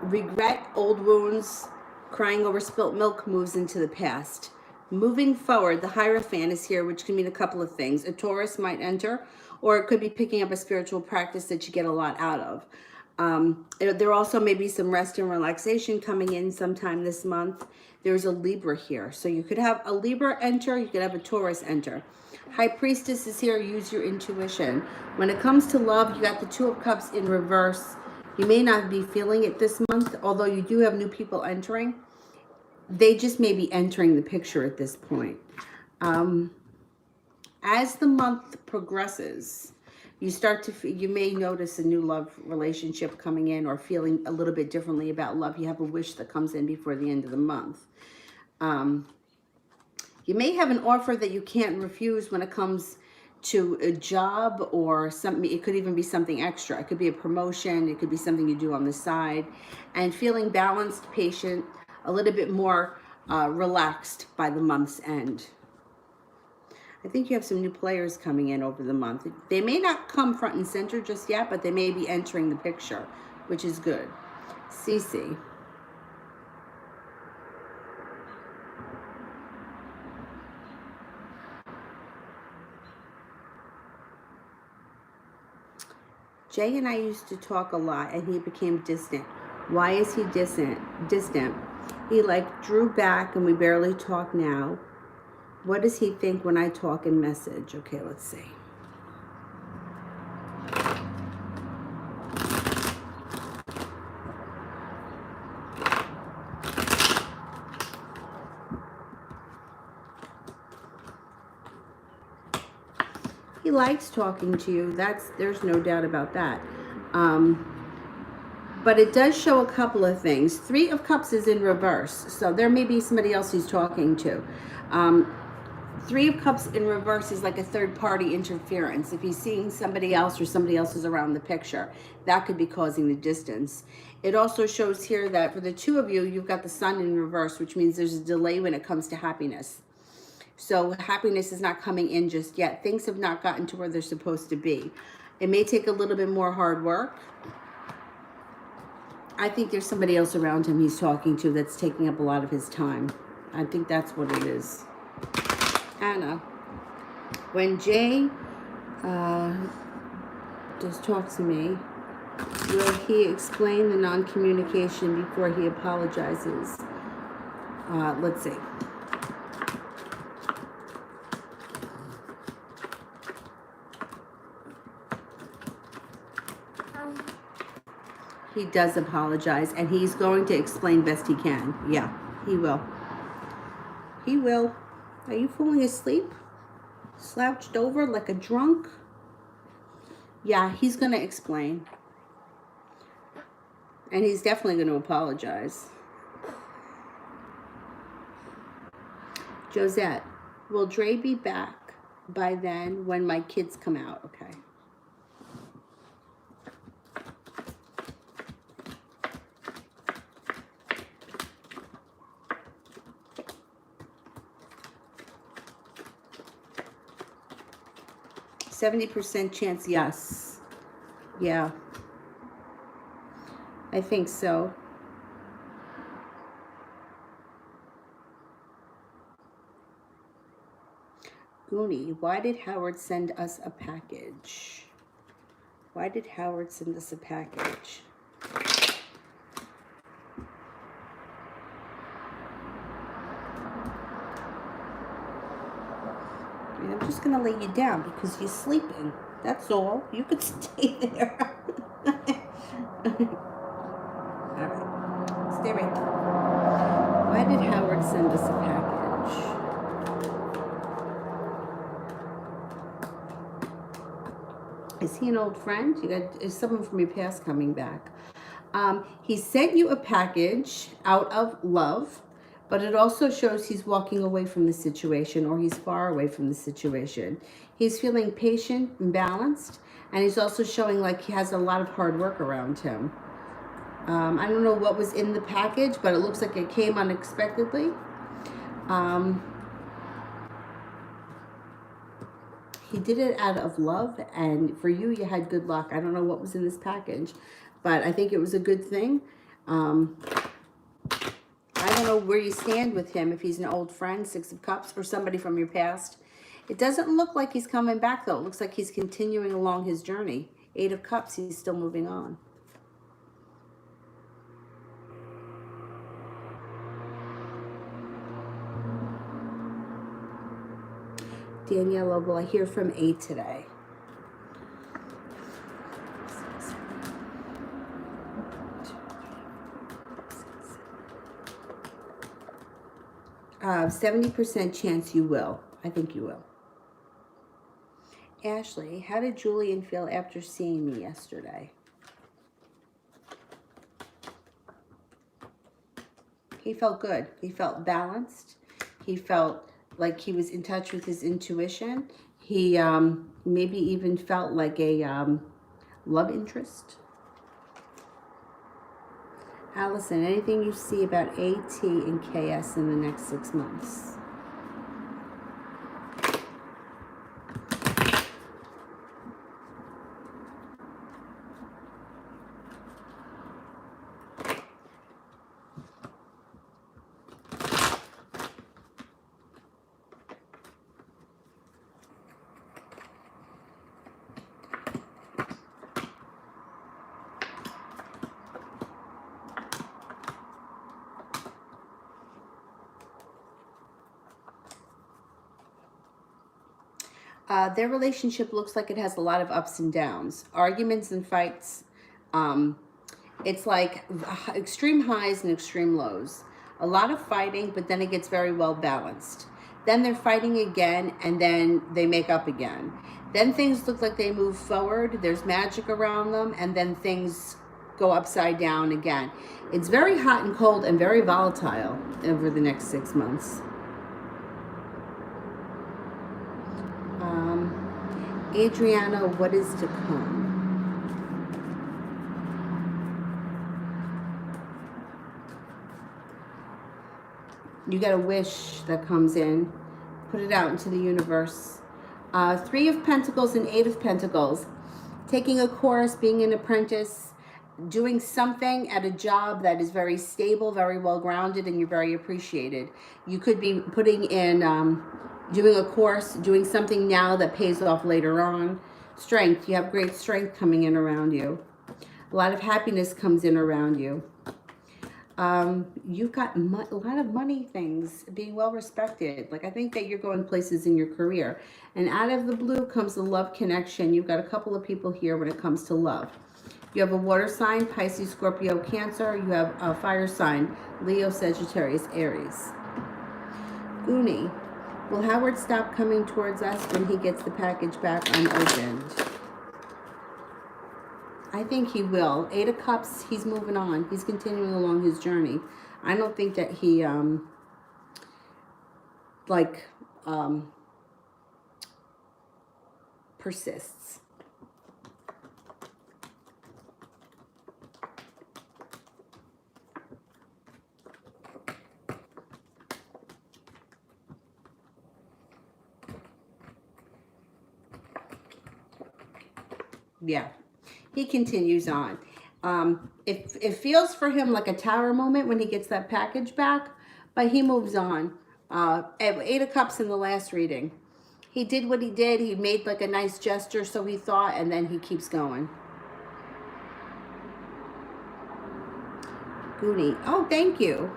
regret, old wounds, crying over spilt milk moves into the past. Moving forward, the Hierophant is here, which can mean a couple of things. A Taurus might enter, or it could be picking up a spiritual practice that you get a lot out of. There also may be some rest and relaxation coming in sometime this month. There's a Libra here. So you could have a Libra enter, you could have a Taurus enter. High Priestess is here, use your intuition. When it comes to love, you got the Two of Cups in reverse. You may not be feeling it this month, although you do have new people entering. They just may be entering the picture at this point. As the month progresses, you may notice a new love relationship coming in, or feeling a little bit differently about love. You have a wish that comes in before the end of the month. You may have an offer that you can't refuse when it comes to a job or something. It could even be something extra. It could be a promotion. It could be something you do on the side. And feeling balanced, patient, a little bit more relaxed by the month's end. I think you have some new players coming in over the month. They may not come front and center just yet, but they may be entering the picture, which is good. Cece. Jay and I used to talk a lot, and he became distant. Why is he distant? He drew back, and we barely talk now. What does he think when I talk and message? Okay, let's see. He likes talking to you. There's no doubt about that. But it does show a couple of things. Three of Cups is in reverse, so there may be somebody else he's talking to. Three of Cups in reverse is like a third-party interference. If he's seeing somebody else or somebody else is around the picture, that could be causing the distance. It also shows here that for the two of you, you've got the Sun in reverse, which means there's a delay when it comes to happiness. So happiness is not coming in just yet. Things have not gotten to where they're supposed to be. It may take a little bit more hard work. I think there's somebody else around him he's talking to that's taking up a lot of his time. I think that's what it is. Anna, when Jay does talk to me, will he explain the non-communication before he apologizes? Let's see. He does apologize, and he's going to explain best he can. Yeah, he will. He will. Are you falling asleep? Slouched over like a drunk? Yeah, he's going to explain. And he's definitely going to apologize. Josette, will Dre be back by then when my kids come out? Okay. %70 chance, yes. Yeah. I think so. Goonie, why did Howard send us a package? Why did Howard send us a package? I'm just going to lay you down because you're sleeping. That's all. You could stay there. All right. Stay right there. Why did Howard send us a package? Is he an old friend? Is someone from your past coming back? He sent you a package out of love. But it also shows he's walking away from the situation, or he's far away from the situation. He's feeling patient and balanced, and he's also showing like he has a lot of hard work around him. I don't know what was in the package, but it looks like it came unexpectedly. He did it out of love, and for you, you had good luck. I don't know what was in this package, but I think it was a good thing. I don't know where you stand with him, if he's an old friend, Six of Cups, or somebody from your past. It doesn't look like he's coming back, though. It looks like he's continuing along his journey. Eight of Cups, he's still moving on. Danielle, will I hear from 8 today? 70% chance you will. I think you will. Ashley, how did Julian feel after seeing me yesterday? He felt good. He felt balanced. He felt like he was in touch with his intuition. He maybe even felt like a love interest. Allison, anything you see about AT and KS in the next 6 months? Their relationship looks like it has a lot of ups and downs, arguments and fights. It's like extreme highs and extreme lows. A lot of fighting, but then it gets very well balanced. Then they're fighting again, and then they make up again. Then things look like they move forward. There's magic around them, and then things go upside down again. It's very hot and cold and very volatile over the next 6 months. Adriana, what is to come? You got a wish that comes in. Put it out into the universe. 3 of Pentacles and 8 of Pentacles. Taking a course, being an apprentice, doing something at a job that is very stable, very well grounded, and you're very appreciated. You could be putting in, doing a course, doing something now that pays off later on. Strength, you have great strength coming in around you. A lot of happiness comes in around you. You've got a lot of money things, being well respected. Like, I think that you're going places in your career. And out of the blue comes the love connection. You've got a couple of people here when it comes to love. You have a water sign, Pisces, Scorpio, Cancer. You have a fire sign, Leo, Sagittarius, Aries. Uni, will Howard stop coming towards us when he gets the package back unopened? I think he will. 8 of Cups, he's moving on. He's continuing along his journey. I don't think that he, persists. Yeah. He continues on. It feels for him like a tower moment when he gets that package back, but he moves on. 8 of Cups in the last reading. He did what he did. He made like a nice gesture, so he thought, and then he keeps going. Goonie. Oh, thank you.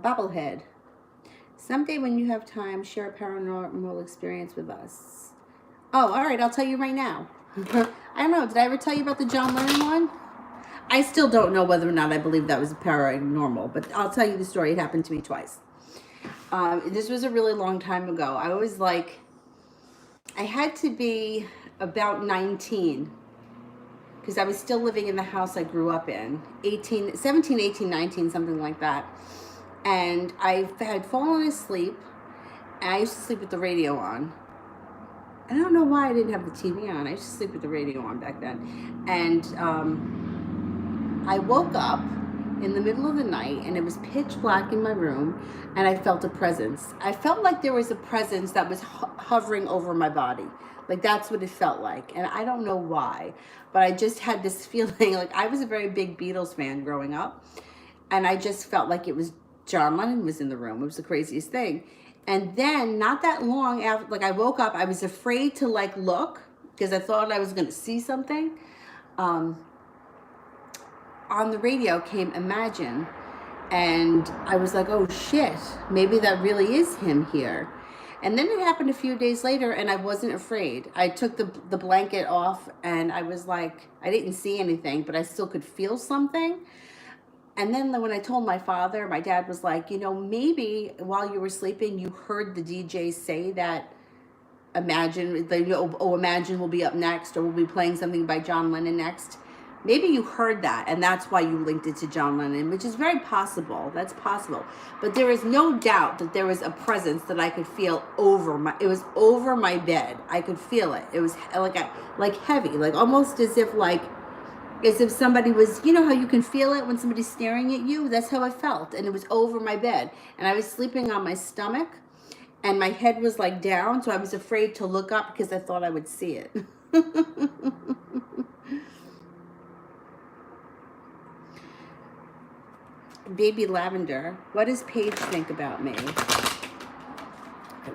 Bobblehead. Someday when you have time, share a paranormal experience with us. Oh, all right. I'll tell you right now. I don't know. Did I ever tell you about the John Lennon one? I still don't know whether or not I believe that was paranormal, but I'll tell you the story. It happened to me twice. This was a really long time ago. I was like, I had to be about 19. because I was still living in the house I grew up in, 17, 18, 19, something like that. And I had fallen asleep, and I used to sleep with the radio on. I don't know why I didn't have the TV on. I used to sleep with the radio on back then. And I woke up in the middle of the night, and it was pitch black in my room, and I felt a presence. I felt like there was a presence that was hovering over my body. Like, that's what it felt like. And I don't know why, but I just had this feeling. Like, I was a very big Beatles fan growing up, and I just felt like it was John Lennon was in the room. It was the craziest thing. And then not that long after, like, I woke up, I was afraid to like look because I thought I was going to see something. On the radio came Imagine, and I was like, oh shit, maybe that really is him here. And then it happened a few days later, and I wasn't afraid. I took the blanket off, and I was like, I didn't see anything, but I still could feel something. And then when I told my father, my dad was like, you know, maybe while you were sleeping, you heard the DJ say that Imagine, Imagine will be up next, or we'll be playing something by John Lennon next. Maybe you heard that, and that's why you linked it to John Lennon, which is very possible. That's possible. But there is no doubt that there was a presence that I could feel it was over my bed. I could feel it. It was like heavy, like almost as if somebody was, you know how you can feel it when somebody's staring at you? That's how I felt. And it was over my bed. And I was sleeping on my stomach, and my head was like down, so I was afraid to look up because I thought I would see it. Baby Lavender, what does Paige think about me? Okay,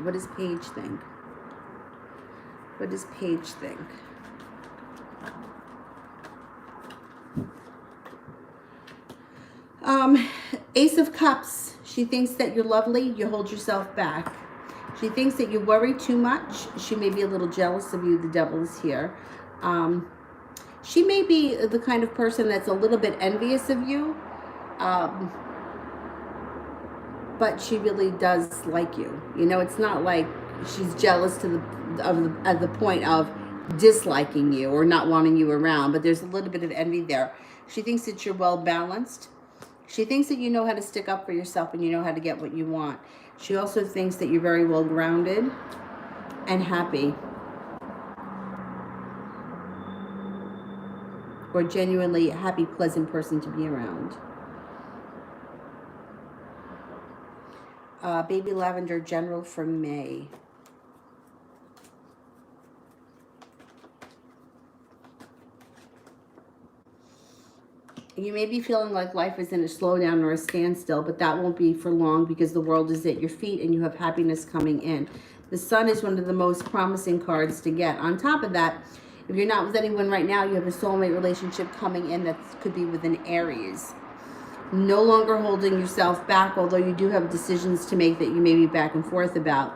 what does Paige think? What does Paige think? Ace of Cups. She thinks that you're lovely. You hold yourself back. She thinks that you worry too much. She may be a little jealous of you. The devil is here. She may be the kind of person that's a little bit envious of you. But she really does like you. You know, it's not like she's jealous to the point of disliking you or not wanting you around, but there's a little bit of envy there. She thinks that you're well balanced. She thinks that you know how to stick up for yourself and you know how to get what you want. She also thinks that you're very well grounded and happy, or genuinely a happy, pleasant person to be around. Baby Lavender, general for May. You may be feeling like life is in a slowdown or a standstill, but that won't be for long because the world is at your feet and you have happiness coming in. The Sun is one of the most promising cards to get. On top of that, if you're not with anyone right now, you have a soulmate relationship coming in that could be with an Aries. No longer holding yourself back, although you do have decisions to make that you may be back and forth about.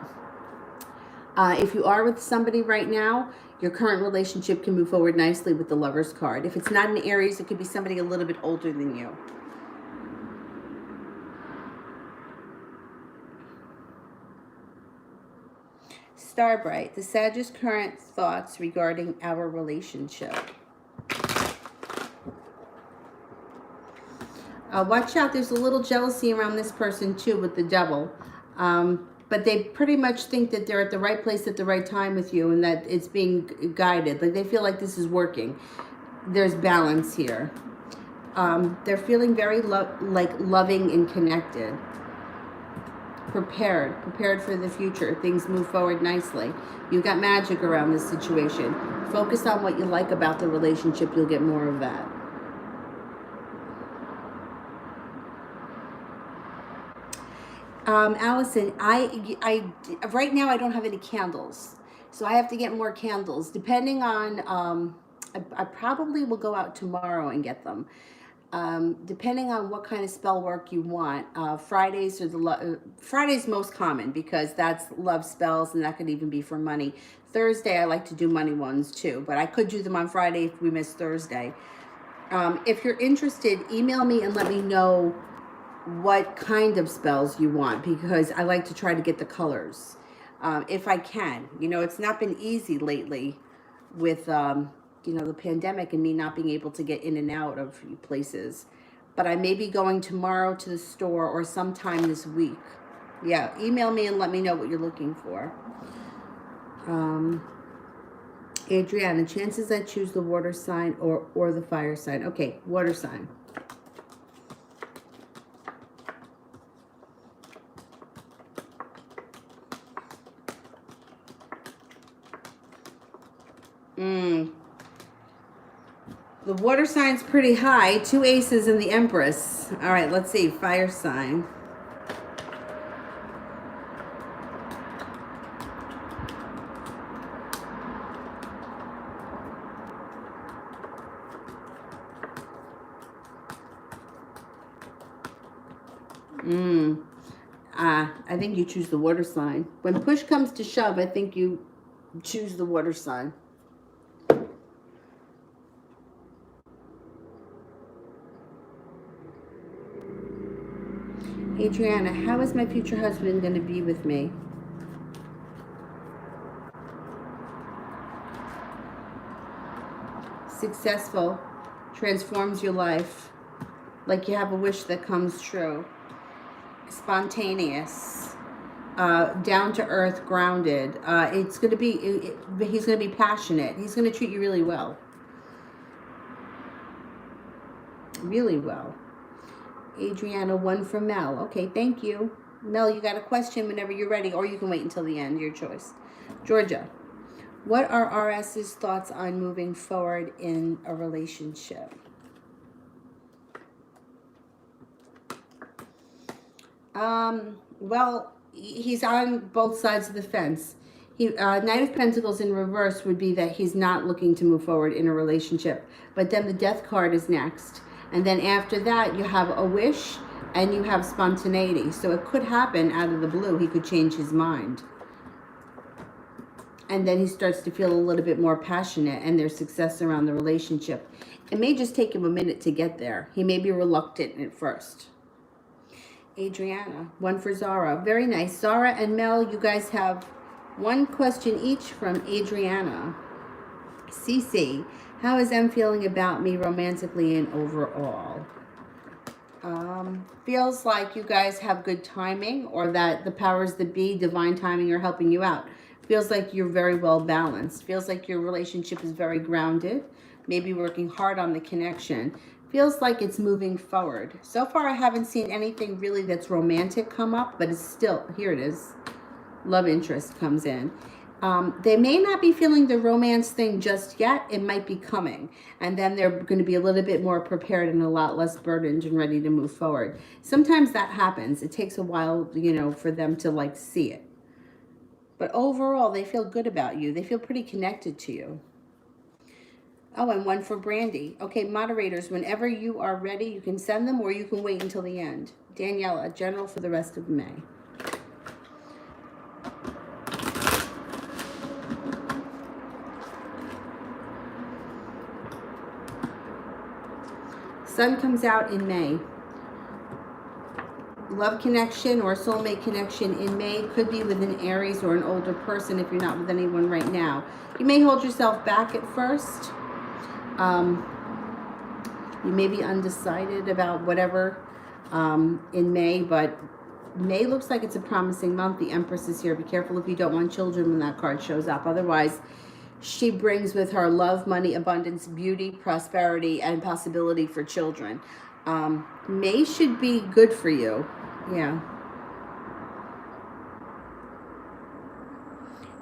If you are with somebody right now, your current relationship can move forward nicely with the Lover's card. If it's not an Aries, it could be somebody a little bit older than you. Starbright, the Sagittarius current thoughts regarding our relationship. Watch out, there's a little jealousy around this person too with the devil. But they pretty much think that they're at the right place at the right time with you and that it's being guided. Like they feel like this is working. There's balance here. They're feeling very loving and connected. Prepared for the future. Things move forward nicely. You've got magic around this situation. Focus on what you like about the relationship. You'll get more of that. Allison, I right now I don't have any candles, so I have to get more candles. Depending on, I probably will go out tomorrow and get them. Depending on what kind of spell work you want. Fridays are Friday's most common because that's love spells, and that could even be for money. Thursday I like to do money ones too, but I could do them on Friday if we miss Thursday. If you're interested, email me and let me know what kind of spells you want, because I like to try to get the colors if I can. You know, it's not been easy lately with you know, the pandemic and me not being able to get in and out of places. But I may be going tomorrow to the store or sometime this week. Yeah, email me and let me know what you're looking for. Adriana, chances I choose the water sign or the fire sign. Okay, water sign. The water sign's pretty high. 2 aces and the Empress. All right, let's see. Fire sign. I think you choose the water sign. When push comes to shove, I think you choose the water sign. Adriana, how is my future husband going to be with me? Successful, transforms your life, like you have a wish that comes true. Spontaneous, down to earth, grounded. It's going to be, he's going to be passionate. He's going to treat you really well. Really well. Adriana, 1 from Mel. Okay, thank you. Mel, you got a question whenever you're ready, or you can wait until the end, your choice. Georgia, what are RS's thoughts on moving forward in a relationship? Well, he's on both sides of the fence. Knight of Pentacles in reverse would be that he's not looking to move forward in a relationship. But then the Death card is next. And then after that, you have a wish and you have spontaneity. So it could happen out of the blue. He could change his mind. And then he starts to feel a little bit more passionate and there's success around the relationship. It may just take him a minute to get there. He may be reluctant at first. Adriana, 1 for Zara. Very nice. Zara and Mel, you guys have 1 question each from Adriana. Cece, how is M feeling about me romantically and overall? Feels like you guys have good timing, or that the powers that be, divine timing, are helping you out. Feels like you're very well balanced. Feels like your relationship is very grounded. Maybe working hard on the connection. Feels like it's moving forward. So far, I haven't seen anything really that's romantic come up, but it's still, here it is. Love interest comes in. They may not be feeling the romance thing just yet. It might be coming. And then they're going to be a little bit more prepared and a lot less burdened and ready to move forward. Sometimes that happens. It takes a while, you know, for them to like see it. But overall, they feel good about you. They feel pretty connected to you. Oh, and 1 for Brandy. Okay, moderators, whenever you are ready, you can send them or you can wait until the end. Daniela, general for the rest of May. Sun comes out in May. Love connection or soulmate connection in May could be with an Aries or an older person if you're not with anyone right now. You may hold yourself back at first. You may be undecided about whatever in May, but May looks like it's a promising month. The Empress is here. Be careful if you don't want children when that card shows up. Otherwise, she brings with her love, money, abundance, beauty, prosperity, and possibility for children. May should be good for you. Yeah.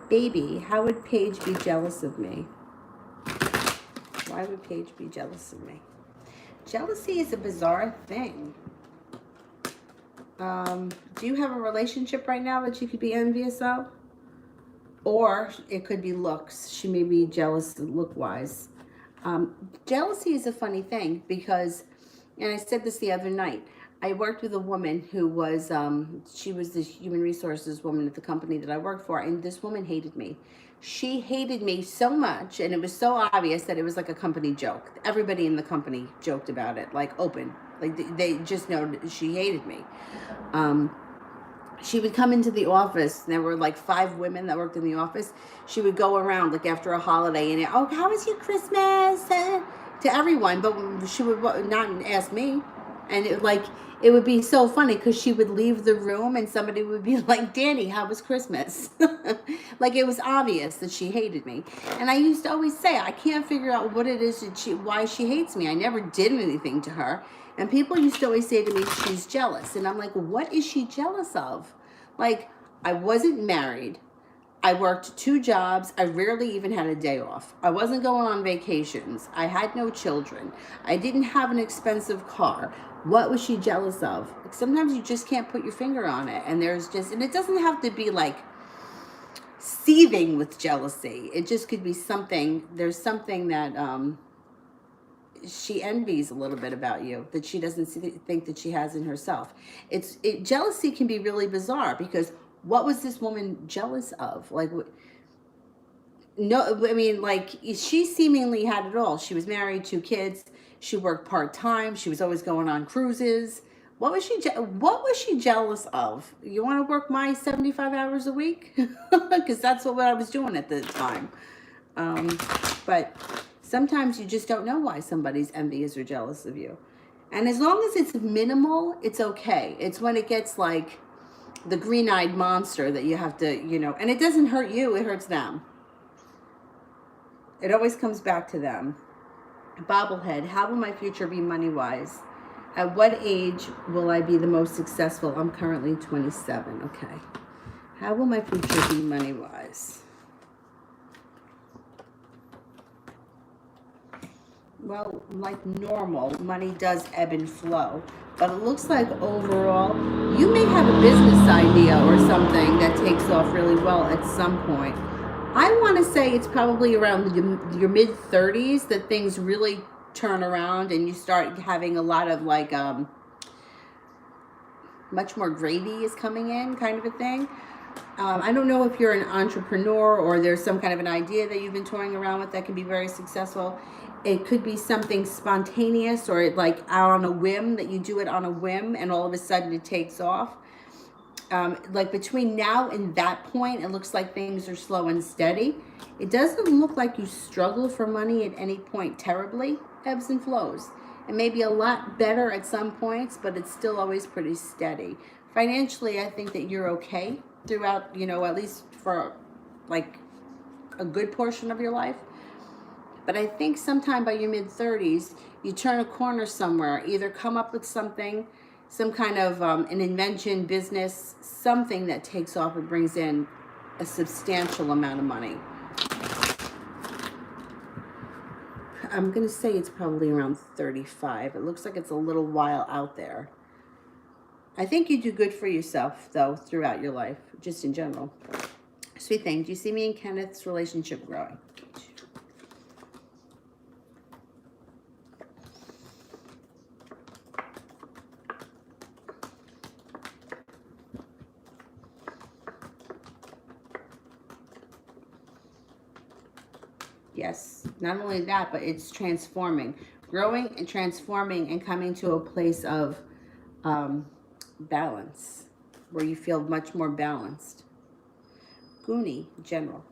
Baby, how would Paige be jealous of me? Why would Paige be jealous of me? Jealousy is a bizarre thing. Do you have a relationship right now that you could be envious of? Or it could be looks. She may be jealous look-wise. Jealousy is a funny thing because, and I said this the other night, I worked with a woman who was, she was the human resources woman at the company that I worked for, and this woman hated me. She hated me so much, and it was so obvious that it was like a company joke. Everybody in the company joked about it, like open. Like they just know she hated me. she would come into the office. There were like 5 women that worked in the office. She would go around like after a holiday and, oh, how was your Christmas? To everyone, but she would not ask me. And it would be so funny because she would leave the room and somebody would be like, Danny, how was Christmas? Like it was obvious that she hated me. And I used to always say, I can't figure out what it is that why she hates me. I never did anything to her. And people used to always say to me, she's jealous. And I'm like, what is she jealous of? Like, I wasn't married. I worked 2 jobs. I rarely even had a day off. I wasn't going on vacations. I had no children. I didn't have an expensive car. What was she jealous of? Like, sometimes you just can't put your finger on it. And and it doesn't have to be like seething with jealousy. It just could be something. There's something that, she envies a little bit about you that she doesn't think that she has in herself. Jealousy can be really bizarre because what was this woman jealous of? Like, no, I mean, like, she seemingly had it all. She was married, 2 kids. She worked part-time. She was always going on cruises. What was she jealous of? You want to work my 75 hours a week? Because that's what I was doing at the time. But sometimes you just don't know why somebody's envious or jealous of you. And as long as it's minimal, it's okay. It's when it gets like the green-eyed monster that you have to, and it doesn't hurt you, it hurts them. It always comes back to them. Bobblehead, how will my future be money-wise? At what age will I be the most successful? I'm currently 27. Okay. How will my future be money-wise? Well, like normal, money does ebb and flow. But it looks like overall, you may have a business idea or something that takes off really well at some point. I want to say it's probably around your mid-30s that things really turn around and you start having a lot of like, much more gravy is coming in kind of a thing. I don't know if you're an entrepreneur or there's some kind of an idea that you've been toying around with that can be very successful. It could be something spontaneous or like out on a whim, that you do it on a whim and all of a sudden it takes off. Like between now and that point, it looks like things are slow and steady. It doesn't look like you struggle for money at any point terribly. Ebbs and flows. It may be a lot better at some points, but it's still always pretty steady. Financially, I think that you're okay throughout, at least for like a good portion of your life. But I think sometime by your mid-30s, you turn a corner somewhere, either come up with something, some kind of an invention, business, something that takes off and brings in a substantial amount of money. I'm going to say it's probably around 35. It looks like it's a little while out there. I think you do good for yourself, though, throughout your life, just in general. Sweet thing, do you see me and Kenneth's relationship growing? Yes, not only that, but it's transforming, growing and transforming and coming to a place of balance where you feel much more balanced. Goonie, general.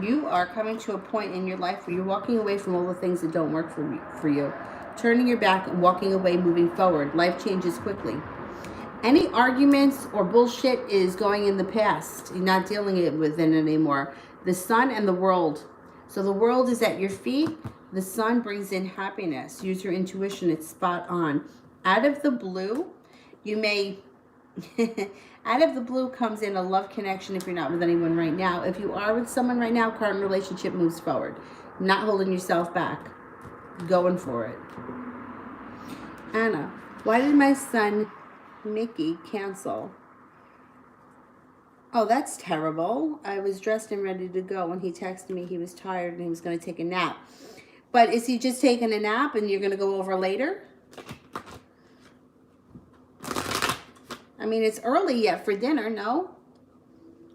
You are coming to a point in your life where you're walking away from all the things that don't work for you. Turning your back and walking away, moving forward. Life changes quickly. Any arguments or bullshit is going in the past. You're not dealing with it anymore. The sun and the world. So the world is at your feet. The sun brings in happiness. Use your intuition. It's spot on. Out of the blue, you may... out of the blue comes in a love connection if you're not with anyone right now. If you are with someone right now, current relationship moves forward. Not holding yourself back. Going for it. Anna, why did my son Mickey cancel? Oh, that's terrible. I was dressed and ready to go when he texted me he was tired and he was going to take a nap. But is he just taking a nap and you're going to go over later? I mean, it's early yet for dinner, no?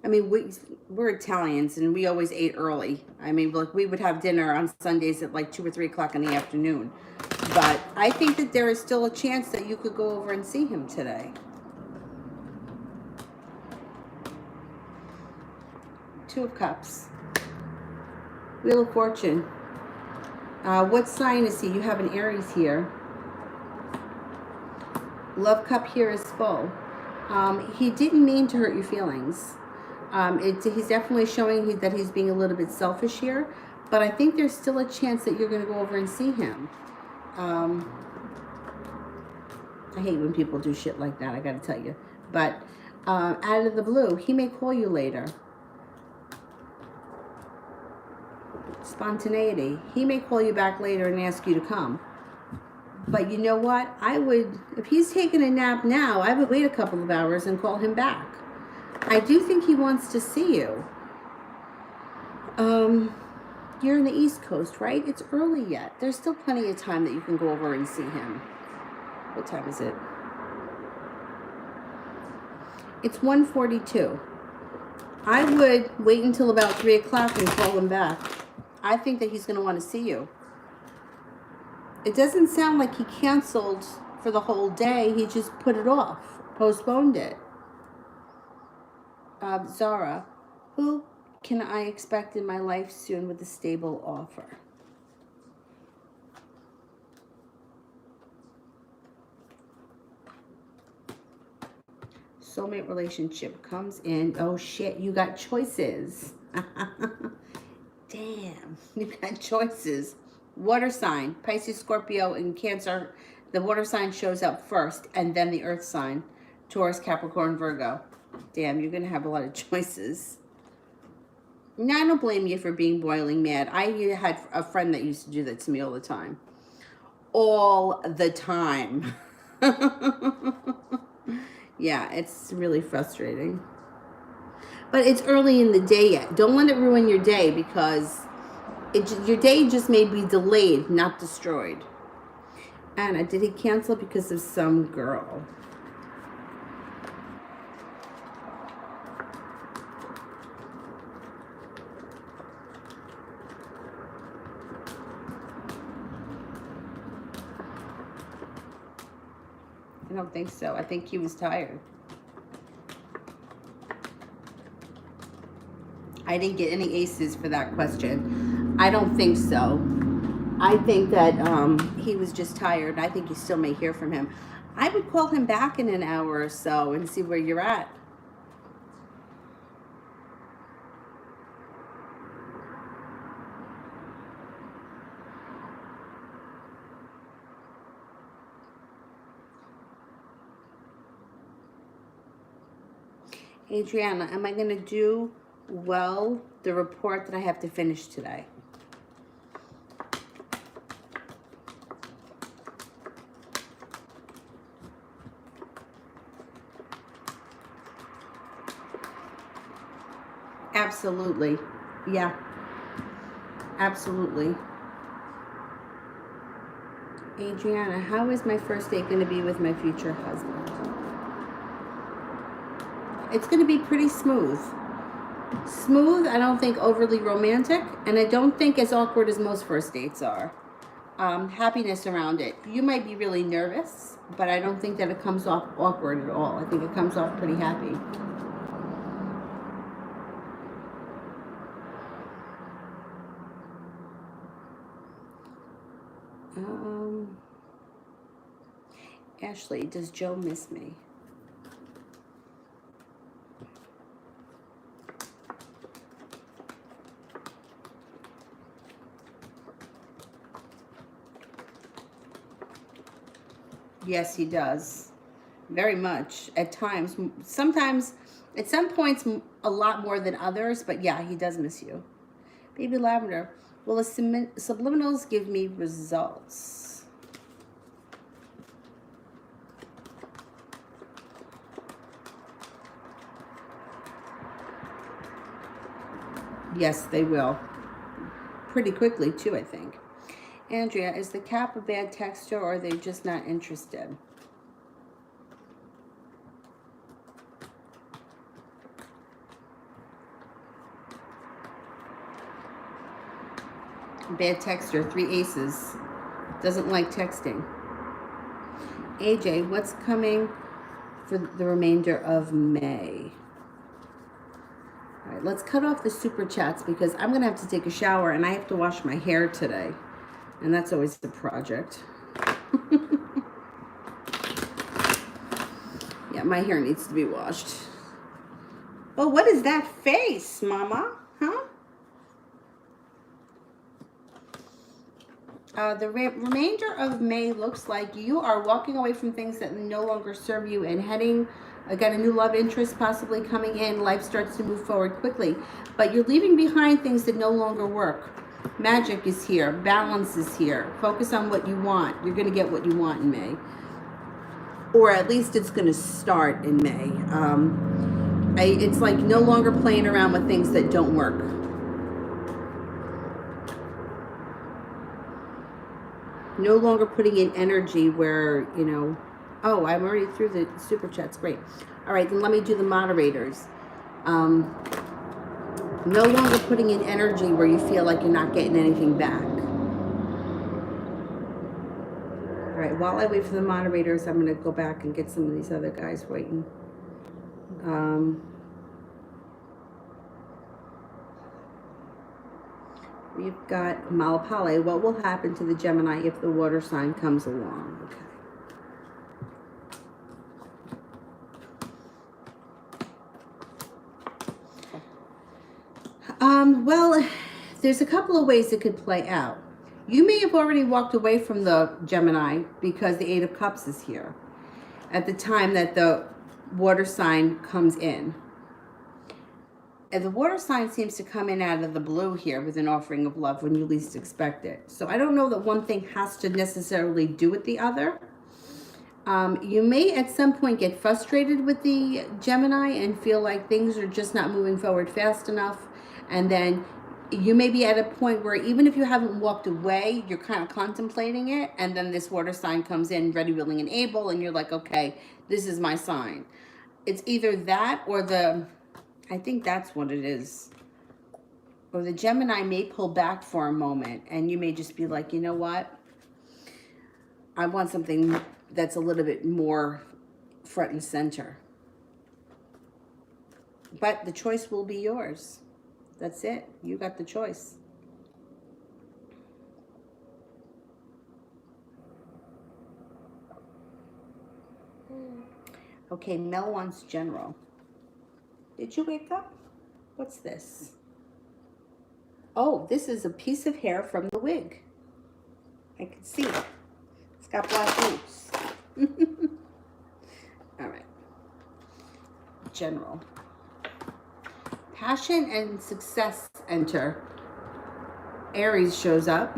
I mean, we're Italians and we always ate early. I mean, like we would have dinner on Sundays at like 2 or 3 o'clock in the afternoon. But I think that there is still a chance that you could go over and see him today. Two of Cups. Wheel of Fortune. What sign is he? You have an Aries here. Love Cup here is full. He didn't mean to hurt your feelings. He's definitely showing that he's being a little bit selfish here, but I think there's still a chance that you're going to go over and see him. I hate when people do shit like that, I got to tell you. But out of the blue, he may call you later. Spontaneity. He may call you back later and ask you to come. But you know what? If he's taking a nap now, I would wait a couple of hours and call him back. I do think he wants to see you. You're in the East Coast, right? It's early yet. There's still plenty of time that you can go over and see him. What time is it? It's 1:42. I would wait until about 3 o'clock and call him back. I think that he's going to want to see you. It doesn't sound like he canceled for the whole day. He just put it off, postponed it. Zara, who can I expect in my life soon with a stable offer? Soulmate relationship comes in. Oh shit, you got choices. Damn, you got choices. Water sign, Pisces, Scorpio, and Cancer. The water sign shows up first, and then the earth sign, Taurus, Capricorn, Virgo. Damn, you're going to have a lot of choices. Now, I don't blame you for being boiling mad. I had a friend that used to do that to me all the time. All the time. Yeah, it's really frustrating. But it's early in the day yet. Don't let it ruin your day, because your day just may be delayed, not destroyed. Anna, did he cancel because of some girl? I don't think so. I think he was tired. I didn't get any aces for that question. I don't think so. I think that he was just tired. I think you still may hear from him. I would call him back in an hour or so and see where you're at. Adriana, am I going to do well the report that I have to finish today? Absolutely. Yeah. Absolutely. Adriana, how is my first date going to be with my future husband? It's going to be pretty smooth. Smooth, I don't think overly romantic, and I don't think as awkward as most first dates are. Happiness around it. You might be really nervous, but I don't think that it comes off awkward at all. I think it comes off pretty happy. Ashley, does Joe miss me? Yes, he does. Very much. At times. Sometimes, at some points, a lot more than others. But yeah, he does miss you. Baby Lavender, will the subliminals give me results? Yes, they will. Pretty quickly, too, I think. Andrea, is the Cap a bad texter, or are they just not interested? bad texter. 3 aces. Doesn't like texting. AJ, what's coming for the remainder of May? All right, let's cut off the super chats because I'm going to have to take a shower and I have to wash my hair today. And that's always the project. Yeah, my hair needs to be washed. Oh, what is that face, Mama? Huh? The remainder of May looks like you are walking away from things that no longer serve you and heading, got a new love interest possibly coming in. Life starts to move forward quickly, but you're leaving behind things that no longer work. Magic is here. Balance is here. Focus on what you want. You're going to get what you want in May. Or at least it's going to start in May. It's like no longer playing around with things that don't work. No longer putting in energy where, you know, oh, I'm already through the super chats. Great. All right, then let me do the moderators. No longer putting in energy where you feel like you're not getting anything back. All right, while I wait for the moderators, I'm going to go back and get some of these other guys waiting. We've got Malapale. What will happen to the Gemini if the water sign comes along? Okay. Well, there's a couple of ways it could play out. You may have already walked away from the Gemini because the Eight of Cups is here at the time that the water sign comes in. And the water sign seems to come in out of the blue here with an offering of love when you least expect it. So I don't know that one thing has to necessarily do with the other. You may at some point get frustrated with the Gemini and feel like things are just not moving forward fast enough. And then you may be at a point where even if you haven't walked away, you're kind of contemplating it. And then this water sign comes in ready, willing, and able. And you're like, okay, this is my sign. It's either that or I think that's what it is. Or the Gemini may pull back for a moment and you may just be like, you know what? I want something that's a little bit more front and center. But the choice will be yours. That's it. You got the choice. Okay, Mel wants general. Did you wake up? What's this? Oh, this is a piece of hair from the wig. I can see it. It's got black roots. All right. General. Passion and success enter. Aries shows up.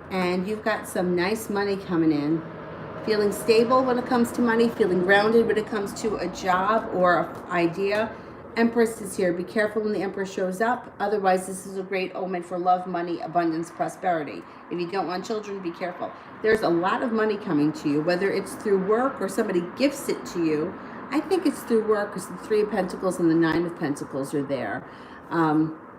And you've got some nice money coming in. Feeling stable when it comes to money. Feeling grounded when it comes to a job or an idea. Empress is here. Be careful when the Empress shows up. Otherwise, this is a great omen for love, money, abundance, prosperity. If you don't want children, be careful. There's a lot of money coming to you, whether it's through work or somebody gifts it to you. I think it's through work because the Three of Pentacles and the Nine of Pentacles are there.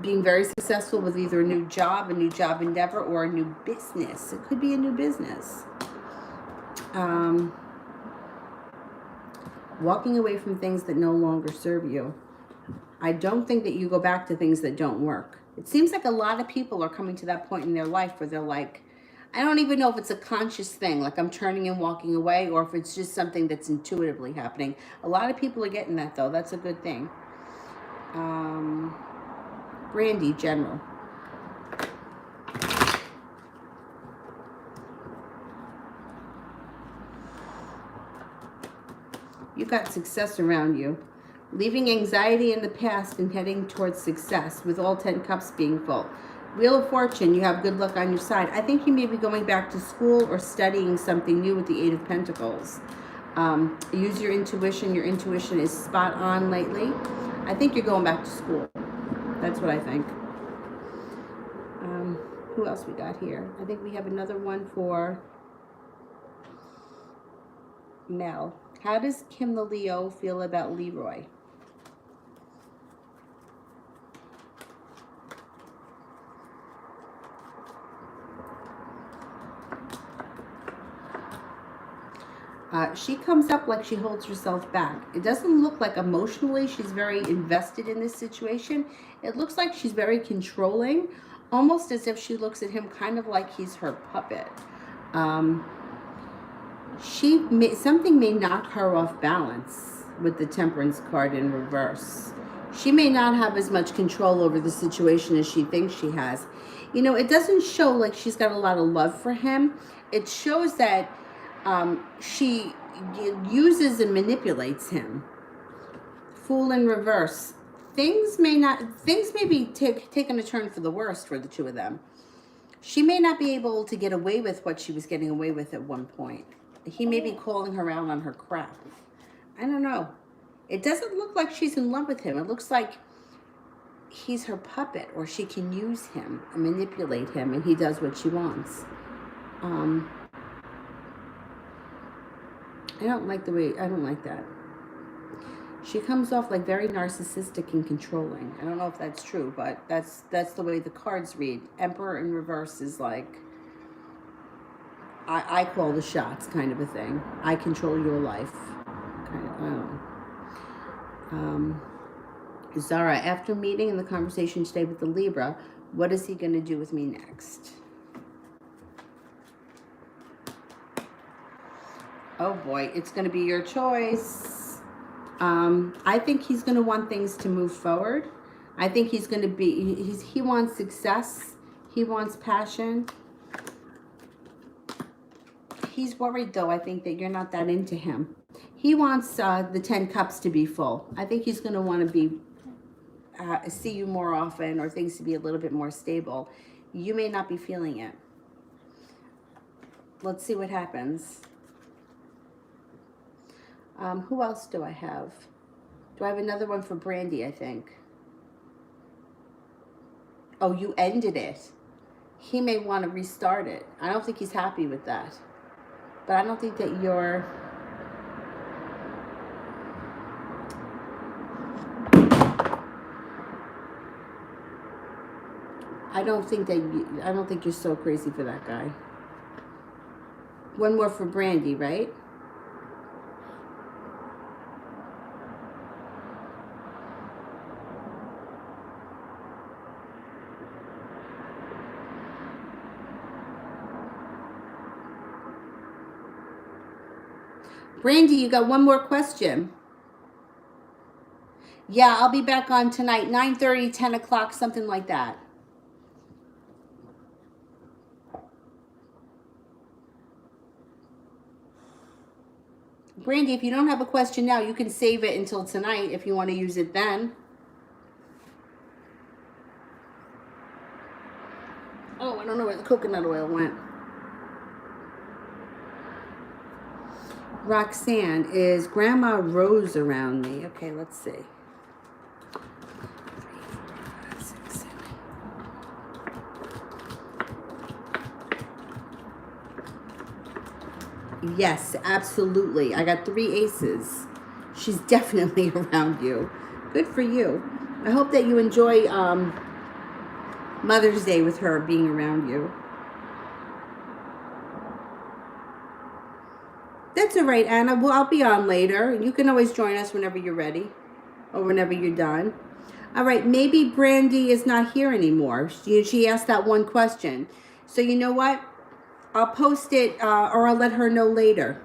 Being very successful with either a new job endeavor, or a new business. It could be a new business. Walking away from things that no longer serve you. I don't think that you go back to things that don't work. It seems like a lot of people are coming to that point in their life where they're like, I don't even know if it's a conscious thing, like I'm turning and walking away, or if it's just something that's intuitively happening. A lot of people are getting that, though. That's a good thing. Brandy, general. You got success around you. Leaving anxiety in the past and heading towards success with all 10 cups being full. Wheel of Fortune, you have good luck on your side. I think you may be going back to school or studying something new with the Eight of Pentacles. Use your intuition. Your intuition is spot on lately. I think you're going back to school. That's what I think. Who else we got here? I think we have another one for Mel. How does Kim the Leo feel about Leroy? She comes up like she holds herself back. It doesn't look like emotionally she's very invested in this situation. It looks like she's very controlling, almost as if she looks at him kind of like he's her puppet. Something may knock her off balance with the Temperance card in reverse. She may not have as much control over the situation as she thinks she has. You know, it doesn't show like she's got a lot of love for him. It shows that she uses and manipulates him. Fool in reverse. Things may be taking a turn for the worst for the two of them. She may not be able to get away with what she was getting away with at one point. He may be calling her out on her crap. I don't know. It doesn't look like she's in love with him. It looks like he's her puppet, or she can use him and manipulate him, and he does what she wants. I don't like that. She comes off like very narcissistic and controlling. I don't know if that's true, but that's the way the cards read. Emperor in reverse is like, I call the shots kind of a thing. I control your life. Kind of, I don't know. Zara, after meeting and the conversation today with the Libra, what is he going to do with me next? Oh boy, it's going to be your choice. I think he's going to want things to move forward. I think he's going to be, he wants success. He wants passion. He's worried though, I think, that you're not that into him. He wants the 10 cups to be full. I think he's going to want to be, see you more often, or things to be a little bit more stable. You may not be feeling it. Let's see what happens. Who else do I have? Do I have another one for Brandy, I think? Oh, you ended it. He may want to restart it. I don't think he's happy with that. But I don't think that you're... I don't think you're so crazy for that guy. One more for Brandy, right? Brandy, you got one more question. Yeah, I'll be back on tonight, 9:30, 10 o'clock, something like that. Brandy, if you don't have a question now, you can save it until tonight if you want to use it then. Oh, I don't know where the coconut oil went. Roxanne, is Grandma Rose around me? Okay, let's see. 3, 4, 5, 6, 7. Yes, absolutely. I got 3 aces. She's definitely around you. Good for you. I hope that you enjoy Mother's Day with her being around you. That's all right, Anna. Well, I'll be on later. You can always join us whenever you're ready or whenever you're done. All right, maybe Brandy is not here anymore. She asked that one question. So you know what? I'll post it or I'll let her know later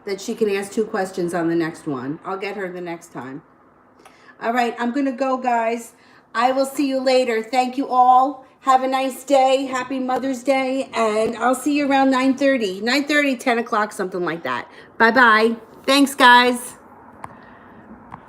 that she can ask 2 questions on the next one. I'll get her the next time. All right, I'm going to go, guys. I will see you later. Thank you all. Have a nice day. Happy Mother's Day. And I'll see you around 9:30. 9:30, 10 o'clock, something like that. Bye-bye. Thanks, guys.